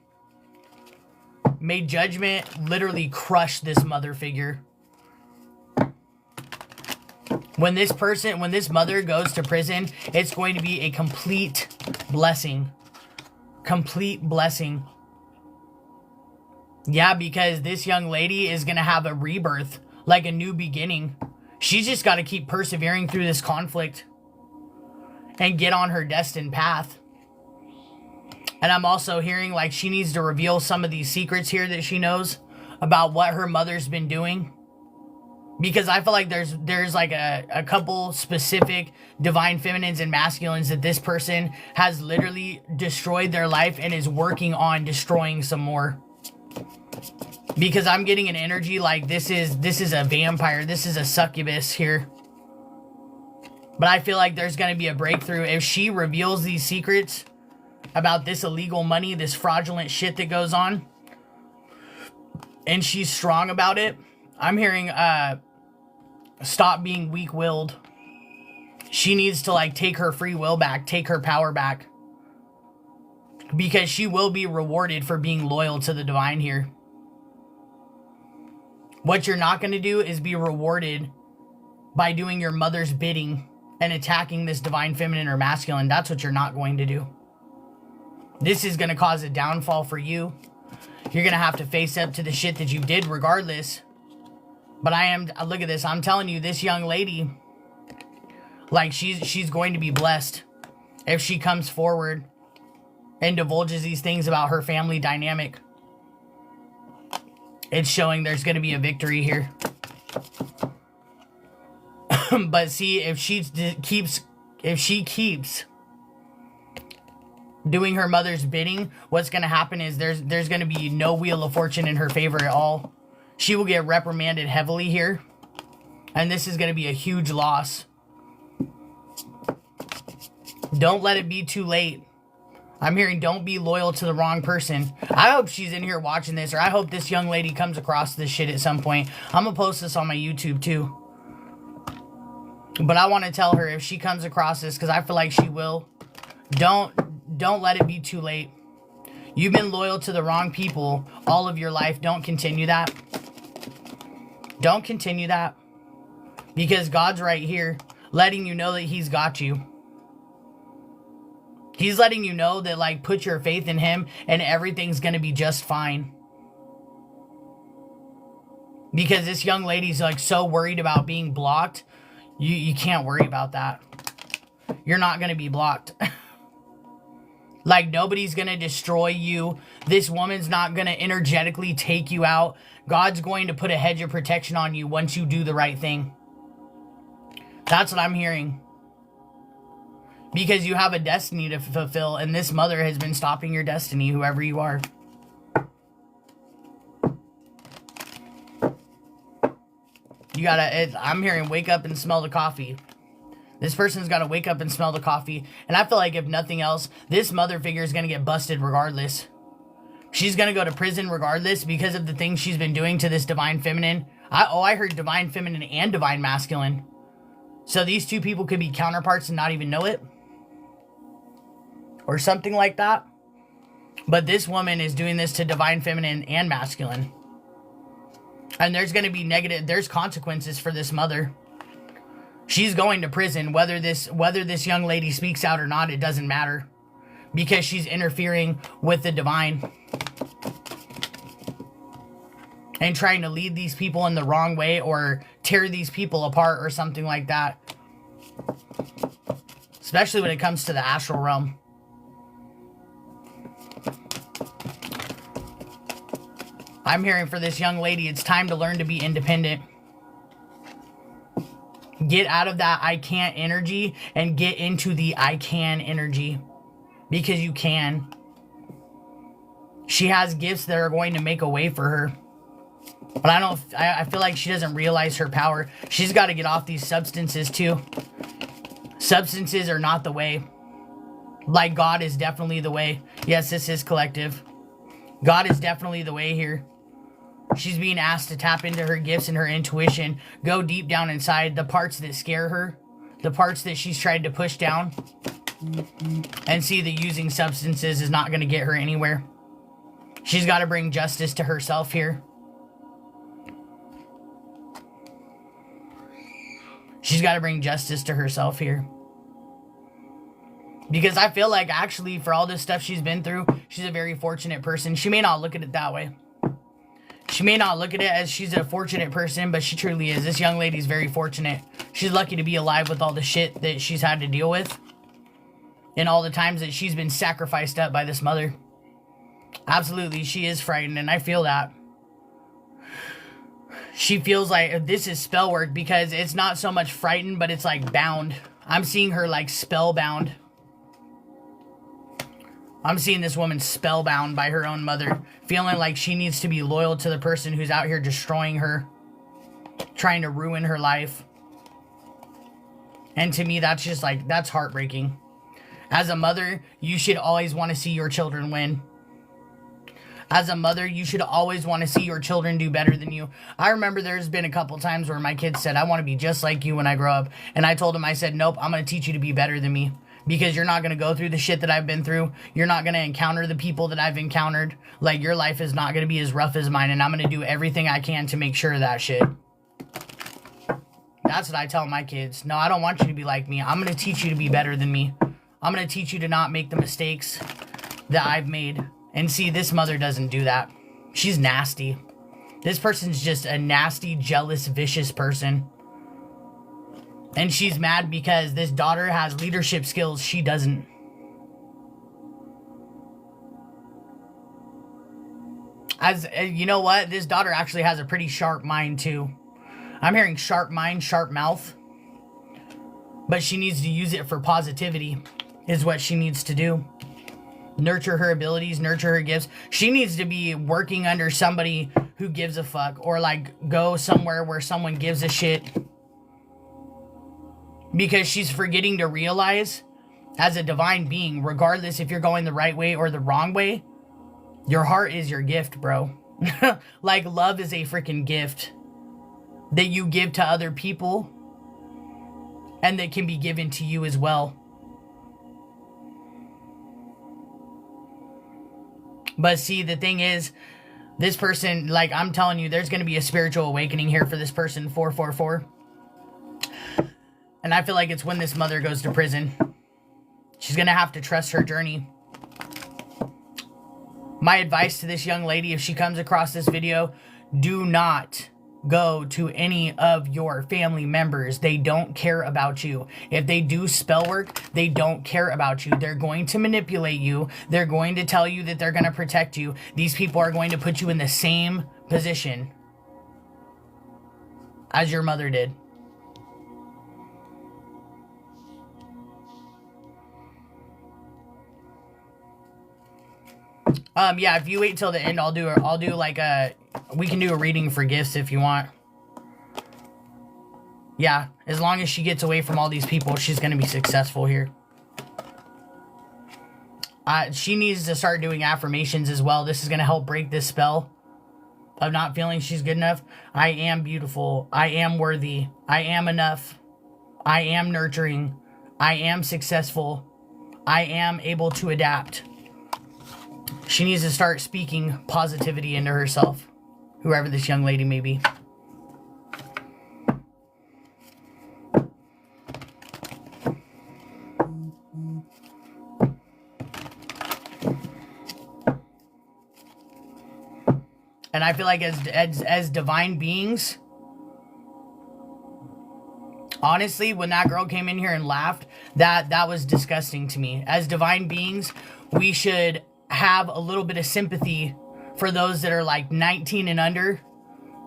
May judgment literally crush this mother figure. When this mother goes to prison, it's going to be a complete blessing. Complete blessing. Yeah, because this young lady is going to have a rebirth, like a new beginning. She's just got to keep persevering through this conflict and get on her destined path. And I'm also hearing like she needs to reveal some of these secrets here that she knows about what her mother's been doing. Because I feel like there's like a couple specific divine feminines and masculines that this person has literally destroyed their life and is working on destroying some more. Because I'm getting an energy like this is a vampire. This is a succubus here. But I feel like there's going to be a breakthrough if she reveals these secrets about this illegal money, this fraudulent shit that goes on. And she's strong about it. I'm hearing, stop being weak-willed. She needs to like take her free will back, take her power back. Because she will be rewarded for being loyal to the divine here. What you're not going to do is be rewarded by doing your mother's bidding and attacking this divine feminine or masculine. That's what you're not going to do. This is going to cause a downfall for you. You're going to have to face up to the shit that you did regardless. But look at this. I'm telling you, this young lady, like she's going to be blessed if she comes forward and divulges these things about her family dynamic. It's showing there's going to be a victory here. But see, if she keeps doing her mother's bidding, what's going to happen is there's going to be no wheel of fortune in her favor at all. She will get reprimanded heavily here. And this is going to be a huge loss. Don't let it be too late. I'm hearing don't be loyal to the wrong person. I hope she's in here watching this, or I hope this young lady comes across this shit at some point. I'm going to post this on my YouTube too. But I want to tell her if she comes across this, because I feel like she will. Don't let it be too late. You've been loyal to the wrong people all of your life. Don't continue that. Don't continue that. Because God's right here, letting you know that He's got you. He's letting you know that, like, put your faith in Him and everything's going to be just fine. Because this young lady's, like, so worried about being blocked. You can't worry about that. You're not going to be blocked. Like, nobody's going to destroy you. This woman's not going to energetically take you out. God's going to put a hedge of protection on you once you do the right thing. That's what I'm hearing. Because you have a destiny to fulfill, and this mother has been stopping your destiny, whoever you are. You gotta, I'm hearing wake up and smell the coffee. This person's gotta wake up and smell the coffee. And I feel like if nothing else, this mother figure is gonna get busted regardless. She's gonna go to prison regardless because of the things she's been doing to this divine feminine. I heard divine feminine and divine masculine. So these two people could be counterparts and not even know it. Or something like that. But this woman is doing this to divine feminine and masculine. And there's going to be there's consequences for this mother. She's going to prison. Whether this young lady speaks out or not, it doesn't matter. Because she's interfering with the divine. And trying to lead these people in the wrong way or tear these people apart or something like that. Especially when it comes to the astral realm. I'm hearing for this young lady, it's time to learn to be independent. Get out of that I can't energy and get into the I can energy. Because you can. She has gifts that are going to make a way for her. But I feel like she doesn't realize her power. She's got to get off these substances too. Substances are not the way. Like God is definitely the way. Yes, this is collective. God is definitely the way here. She's being asked to tap into her gifts and her intuition. Go deep down inside the parts that scare her. The parts that she's tried to push down. And see that using substances is not going to get her anywhere. She's got to bring justice to herself here. She's got to bring justice to herself here. Because I feel like actually for all this stuff she's been through, she's a very fortunate person. She may not look at it that way. She may not look at it as she's a fortunate person, but she truly is. This young lady's very fortunate. She's lucky to be alive with all the shit that she's had to deal with. And all the times that she's been sacrificed up by this mother. Absolutely, she is frightened, and I feel that. She feels like this is spell work because it's not so much frightened, but it's like bound. I'm seeing her like spellbound. I'm seeing this woman spellbound by her own mother. Feeling like she needs to be loyal to the person who's out here destroying her. Trying to ruin her life. And to me, that's just like, that's heartbreaking. As a mother, you should always want to see your children win. As a mother, you should always want to see your children do better than you. I remember there's been a couple times where my kids said, I want to be just like you when I grow up. And I told them, I said, nope, I'm going to teach you to be better than me. Because you're not going to go through the shit that I've been through. You're not going to encounter the people that I've encountered. Like, your life is not going to be as rough as mine. And I'm going to do everything I can to make sure of that shit. That's what I tell my kids. No, I don't want you to be like me. I'm going to teach you to be better than me. I'm going to teach you to not make the mistakes that I've made. And see, this mother doesn't do that. She's nasty. This person's just a nasty, jealous, vicious person. And she's mad because this daughter has leadership skills she doesn't. As you know what? This daughter actually has a pretty sharp mind too. I'm hearing sharp mind, sharp mouth. But she needs to use it for positivity. Is what she needs to do. Nurture her abilities, nurture her gifts. She needs to be working under somebody who gives a fuck, or like go somewhere where someone gives a shit, because she's forgetting to realize, as a divine being, regardless if you're going the right way or the wrong way, your heart is your gift, bro. Like, love is a freaking gift that you give to other people, and that can be given to you as well. But see, the thing is, this person, like, I'm telling you, there's going to be a spiritual awakening here for this person, 444. And I feel like it's when this mother goes to prison. She's going to have to trust her journey. My advice to this young lady, if she comes across this video, do not go to any of your family members. They don't care about you. If they do spell work, they don't care about you. They're going to manipulate you. They're going to tell you that they're going to protect you. These people are going to put you in the same position as your mother did. Yeah, if you wait till the end, I'll do like we can do a reading for gifts if you want. Yeah, as long as she gets away from all these people, she's going to be successful here. She needs to start doing affirmations as well. This is going to help break this spell of not feeling she's good enough. I am beautiful. I am worthy. I am enough. I am nurturing. I am successful. I am able to adapt. She needs to start speaking positivity into herself, whoever this young lady may be. And I feel like as divine beings, honestly, when that girl came in here and laughed, that was disgusting to me. As divine beings, we should have a little bit of sympathy for those that are like 19 and under,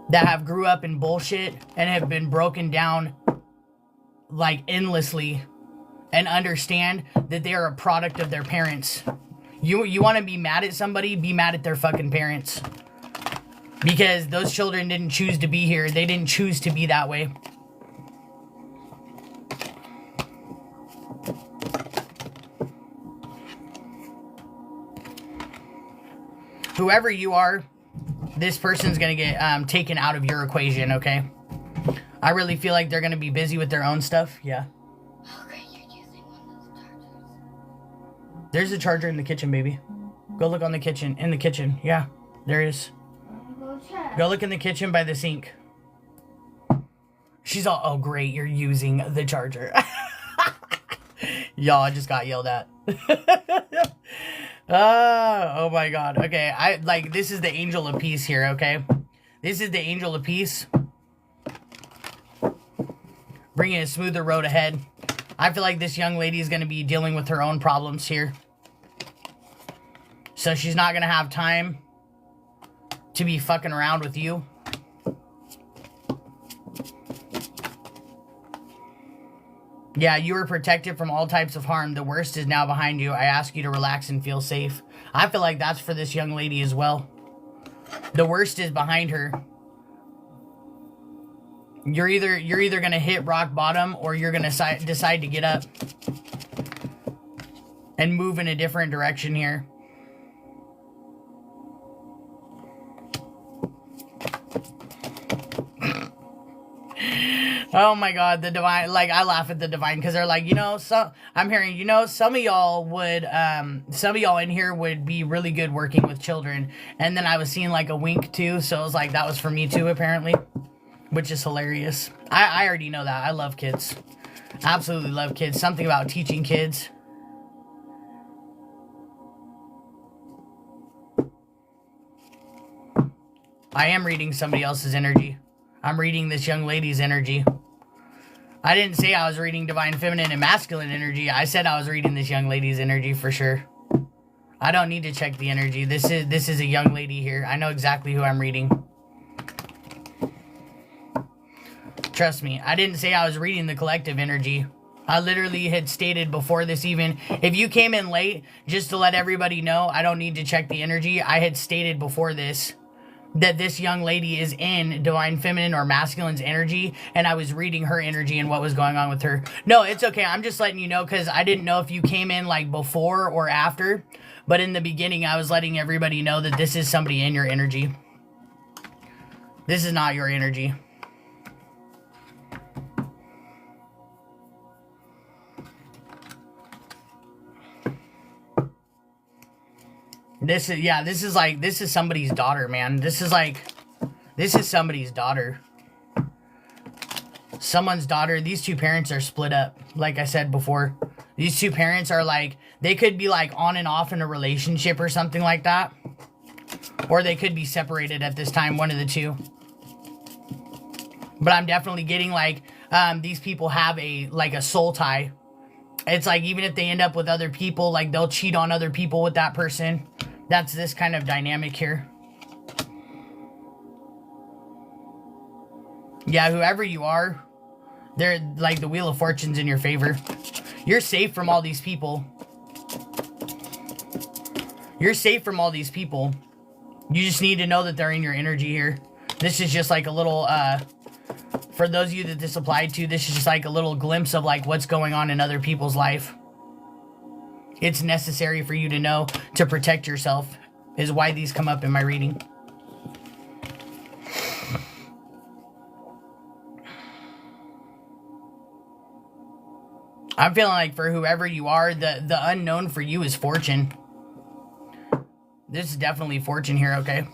that have grew up in bullshit and have been broken down like endlessly, and understand that they are a product of their parents. You want to be mad at somebody, be mad at their fucking parents. Because those children didn't choose to be here. They didn't choose to be that way. Whoever you are, this person's going to get taken out of your equation, okay? I really feel like they're going to be busy with their own stuff. Yeah. Okay, you're using one of those chargers. There's a charger in the kitchen, baby. Go look on the kitchen. In the kitchen. Yeah, there is. Go check. Go look in the kitchen by the sink. She's all, oh great, you're using the charger. Y'all, I just got yelled at. Oh my god. Okay, this is the angel of peace here, okay? This is the angel of peace. Bringing a smoother road ahead. I feel like this young lady is going to be dealing with her own problems here. So she's not going to have time to be fucking around with you. Yeah, you were protected from all types of harm. The worst is now behind you. I ask you to relax and feel safe. I feel like that's for this young lady as well. The worst is behind her. You're either going to hit rock bottom, or you're going to decide to get up and move in a different direction here. Oh my god, the divine, like, I laugh at the divine because they're like, I'm hearing, some of y'all would, some of y'all in here would be really good working with children. And then I was seeing like a wink too, so it was like, that was for me too, apparently, which is hilarious. I already know that. I love kids. Absolutely love kids. Something about teaching kids. I am reading somebody else's energy. I'm reading this young lady's energy. I didn't say I was reading divine feminine and masculine energy. I said I was reading this young lady's energy for sure. I don't need to check the energy. This is a young lady here. I know exactly who I'm reading. Trust me. I didn't say I was reading the collective energy. I literally had stated before this even. If you came in late, just to let everybody know, I don't need to check the energy. I had stated before this that this young lady is in divine feminine or masculine's energy, and I was reading her energy and what was going on with her. No, it's okay. I'm just letting you know because I didn't know if you came in like before or after, but in the beginning I was letting everybody know that this is somebody in your energy. This is not your energy. This is somebody's daughter, man. This is somebody's daughter. Someone's daughter. These two parents are split up. Like I said before, these two parents are like, they could be like on and off in a relationship or something like that. Or they could be separated at this time, one of the two. But I'm definitely getting like, these people have a soul tie. It's like, even if they end up with other people, like they'll cheat on other people with that person. That's this kind of dynamic here. Yeah, whoever you are, they're like the Wheel of Fortune's in your favor. You're safe from all these people. You're safe from all these people. You just need to know that they're in your energy here. This is just like a little, for those of you that this applied to, this is just like a little glimpse of like what's going on in other people's life. It's necessary for you to know to protect yourself, is why these come up in my reading. I'm feeling like for whoever you are, the unknown for you is fortune. This is definitely fortune here, okay?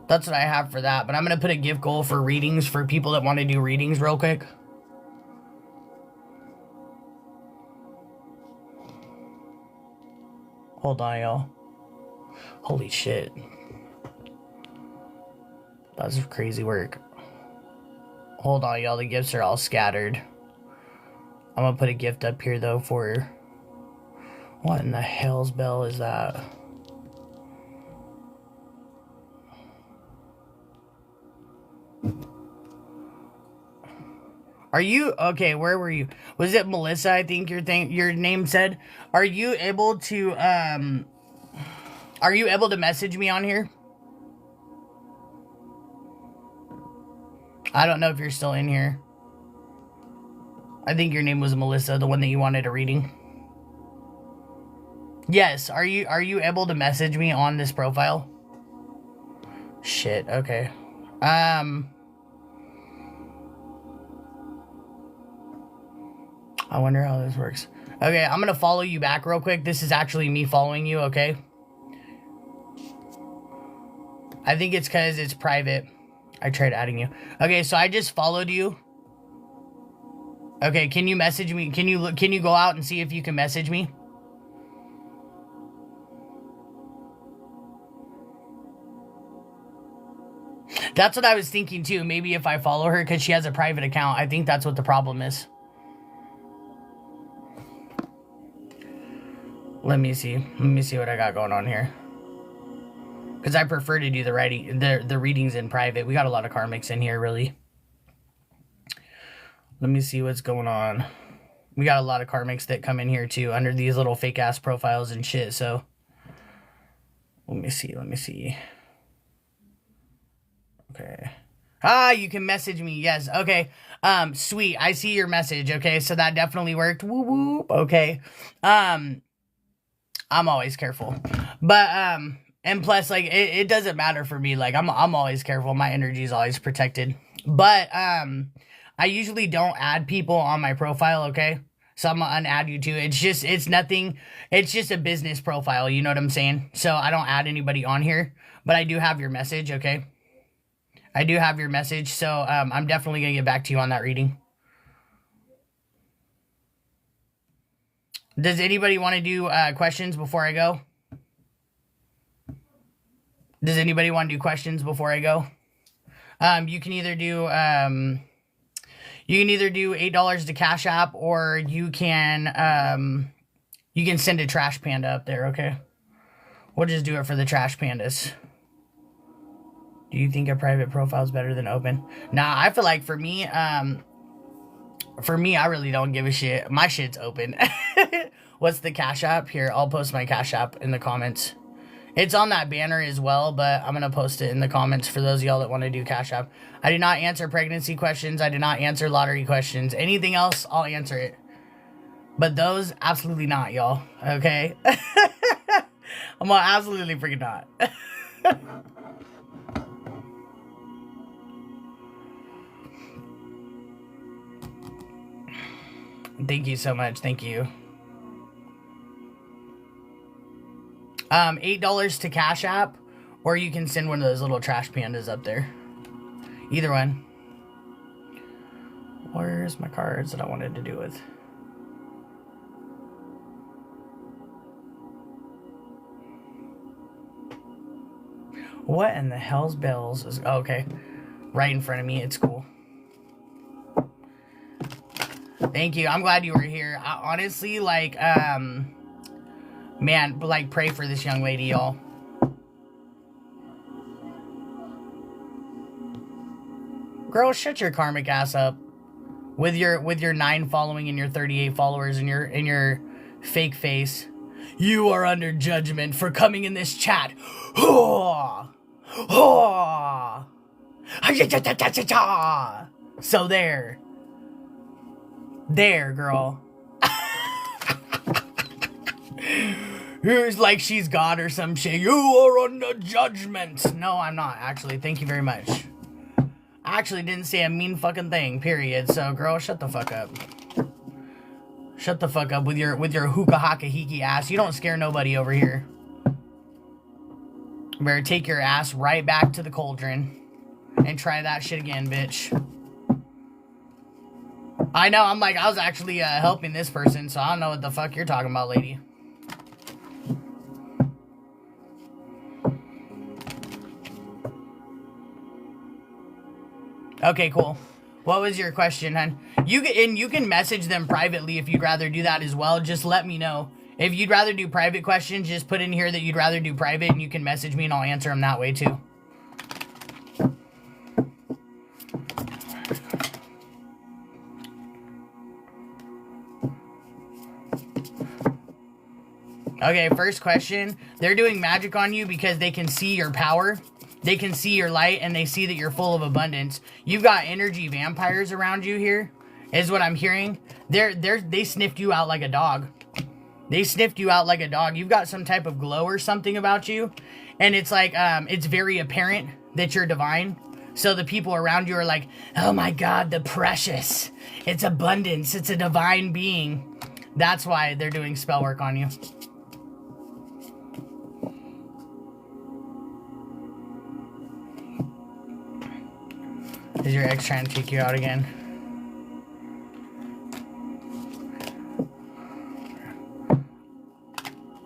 That's what I have for that. But I'm going to put a gift goal for readings for people that want to do readings real quick. Hold on, y'all. Holy shit. That's crazy work. Hold on, y'all. The gifts are all scattered. I'm going to put a gift up here, though, for... What in the hell's bell is that? Are you okay? Where were you? Was it Melissa? I think your name said. Are you able to message me on here? I don't know if you're still in here. I think your name was Melissa, the one that you wanted a reading. Yes. Are you able to message me on this profile? Shit. Okay. I wonder how this works. Okay, I'm gonna follow you back real quick. This is actually me following you, okay? I think it's because it's private. I tried adding you. Okay, so I just followed you. Okay, can you message me? Can you go out and see if you can message me? That's what I was thinking too. Maybe if I follow her because she has a private account. I think that's what the problem is. Let me see what I got going on here. Because I prefer to do the readings in private. We got a lot of karmics in here, really. Let me see what's going on. We got a lot of karmics that come in here too, under these little fake ass profiles and shit, so. Let me see. Okay. Ah, you can message me. Yes. Okay. Sweet. I see your message. Okay. So that definitely worked. Woo woo. Okay. I'm always careful, but, and plus, like, it doesn't matter for me. Like, I'm always careful. My energy is always protected, but, I usually don't add people on my profile. Okay. So I'm gonna unadd you too. It's nothing. It's just a business profile. You know what I'm saying? So I don't add anybody on here, but I do have your message. Okay. I do have your message. So, I'm definitely gonna get back to you on that reading. Does anybody want to do questions before I go? Does anybody want to do questions before I go? You can either do $8 to Cash App, or you can send a Trash Panda up there. Okay, we'll just do it for the Trash Pandas. Do you think a private profile is better than open? Nah, I feel like for me, I really don't give a shit. My shit's open. What's the Cash App? Here, I'll post my Cash App in the comments. It's on that banner as well, but I'm going to post it in the comments for those of y'all that want to do Cash App. I do not answer pregnancy questions. I do not answer lottery questions. Anything else, I'll answer it. But those, absolutely not, y'all. Okay? I'm absolutely freaking not. Thank you so much. Thank you. $8 to Cash App, or you can send one of those little trash pandas up there. Either one. Where's my cards that I wanted to do with? What in the hell's bells is... Oh, okay. Right in front of me. It's cool. Thank you. I'm glad you were here. I, honestly, like, man, like, pray for this young lady, y'all. Girl, shut your karmic ass up. With your 9 following and your 38 followers and your fake face. You are under judgment for coming in this chat. So there. There, girl. It's like she's God or some shit. You are under judgment. No, I'm not, actually. Thank you very much. I actually didn't say a mean fucking thing, period. So, girl, shut the fuck up. Shut the fuck up with your hookah haka hiki ass. You don't scare nobody over here. You better take your ass right back to the cauldron and try that shit again, bitch. I know, I'm like, I was actually helping this person, so I don't know what the fuck you're talking about, lady. Okay, cool. What was your question, hon? You can message them privately if you'd rather do that as well. Just let me know. If you'd rather do private questions, just put in here that you'd rather do private, and you can message me and I'll answer them that way too. Okay, first question. They're doing magic on you because they can see your power. They can see your light, and they see that you're full of abundance. You've got energy vampires around you here, is what I'm hearing. They sniffed you out like a dog. They sniffed you out like a dog. You've got some type of glow or something about you, and it's like, it's very apparent that you're divine. So the people around you are like, oh my God, the precious. It's abundance. It's a divine being. That's why they're doing spell work on you. Is your ex trying to take you out again?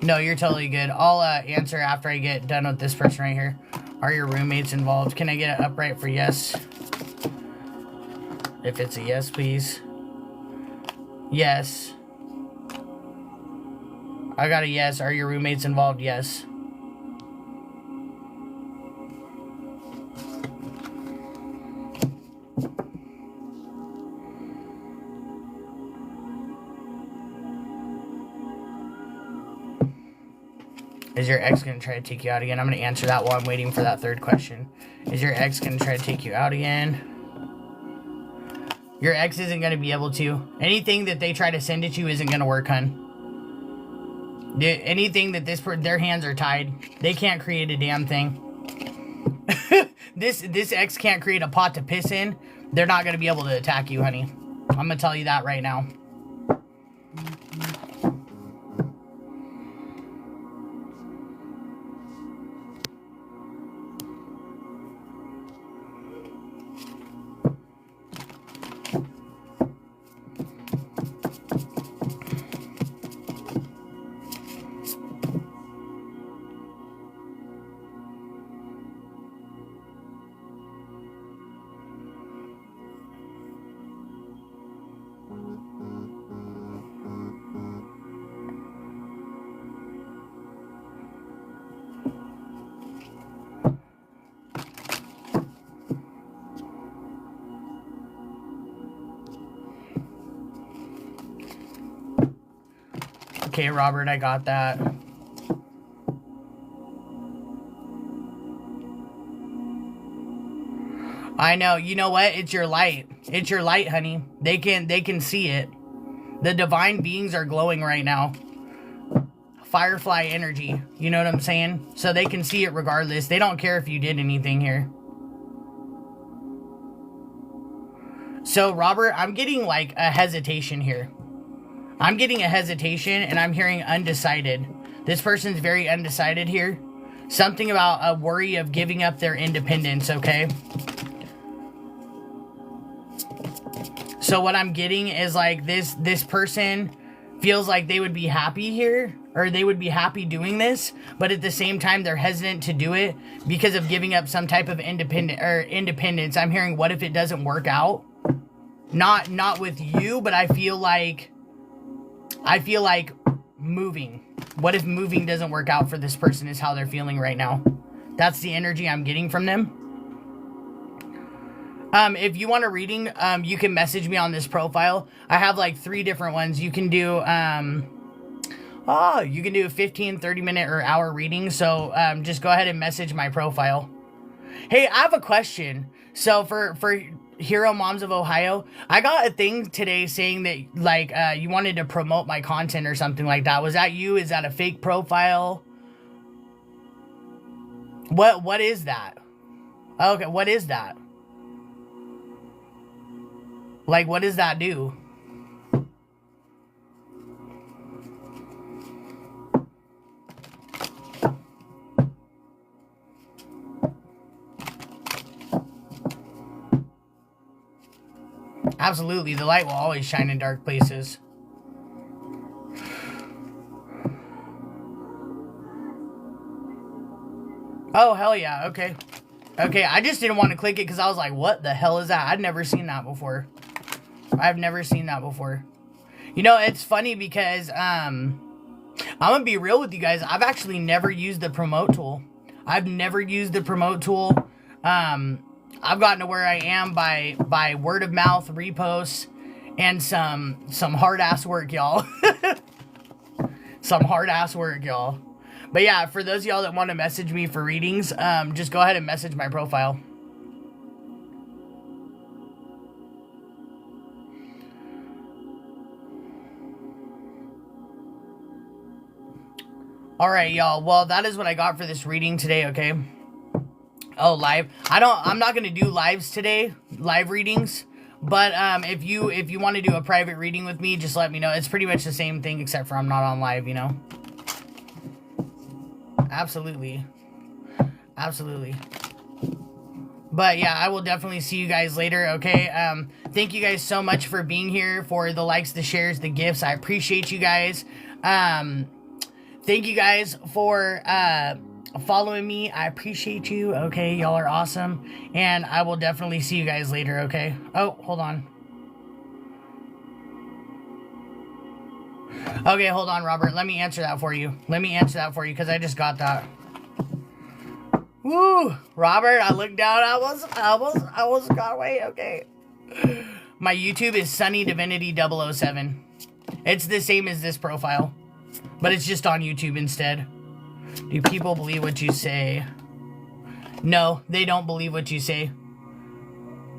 No, you're totally good. I'll answer after I get done with this person right here. Are your roommates involved? Can I get it upright for yes? If it's a yes, please. Yes. I got a yes. Are your roommates involved? Yes. Is your ex going to try to take you out again? I'm going to answer that while I'm waiting for that third question. Is your ex going to try to take you out again? Your ex isn't going to be able to. Anything that they try to send at you isn't going to work, hun. Anything that their hands are tied. They can't create a damn thing. This ex can't create a pot to piss in. They're not going to be able to attack you, honey. I'm going to tell you that right now. Okay, Robert, I got that. I know. You know what? It's your light. It's your light, honey. They can see it. The divine beings are glowing right now. Firefly energy. You know what I'm saying? So they can see it regardless. They don't care if you did anything here. So, Robert, I'm getting like a hesitation here. I'm getting a hesitation and I'm hearing undecided. This person's very undecided here. Something about a worry of giving up their independence, okay? So what I'm getting is like this person feels like they would be happy here, or they would be happy doing this, but at the same time they're hesitant to do it because of giving up some type of independence. I'm hearing, what if it doesn't work out? Not with you, but I feel like moving. What if moving doesn't work out for this person is how they're feeling right now. That's the energy I'm getting from them. If you want a reading, you can message me on this profile. I have like 3 different ones. You can do, you can do 15, 30 minute or hour readings. So, just go ahead and message my profile. Hey, I have a question. So for Hero Moms of Ohio, I got a thing today saying that like, you wanted to promote my content or something like that. Was that you? Is that a fake profile? What is that? Okay, what is that? Like, what does that do? Absolutely, the light will always shine in dark places. Oh, hell yeah, okay. Okay, I just didn't want to click it because I was like, what the hell is that? I'd never seen that before. I've never seen that before. You know, it's funny because, I'm gonna be real with you guys. I've actually never used the promote tool. I've never used the promote tool. I've gotten to where I am by word of mouth, reposts, and some hard-ass work, y'all. Some hard-ass work, y'all. But yeah, for those of y'all that want to message me for readings, just go ahead and message my profile. Alright, y'all. Well, that is what I got for this reading today, okay? Oh, live. I'm not gonna do lives today, live readings. But if you want to do a private reading with me, just let me know. It's pretty much the same thing except for I'm not on live, you know? Absolutely. Absolutely. But yeah, I will definitely see you guys later, okay? Thank you guys so much for being here, for the likes, the shares, the gifts. I appreciate you guys. Thank you guys for following me. I appreciate you, okay? Y'all are awesome. And I will definitely see you guys later, okay? Oh, hold on. Okay, hold on, Robert. Let me answer that for you. Let me answer that for you, because I just got that. Woo! Robert, I looked down. I was got away, okay. My YouTube is Sunny Divinity 007. It's the same as this profile, but it's just on YouTube instead. Do people believe what you say? No, they don't believe what you say.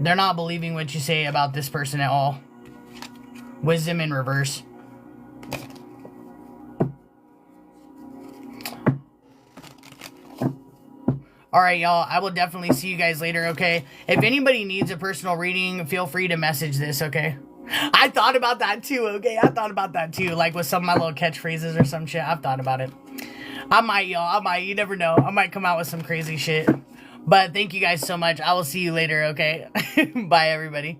They're not believing what you say about this person at all. Wisdom in reverse. Alright, y'all. I will definitely see you guys later, okay? If anybody needs a personal reading, feel free to message this, okay? I thought about that too, okay? I thought about that too. Like with some of my little catchphrases or some shit. I've thought about it. I might, y'all. I might. You never know. I might come out with some crazy shit. But thank you guys so much. I will see you later, okay? Bye, everybody.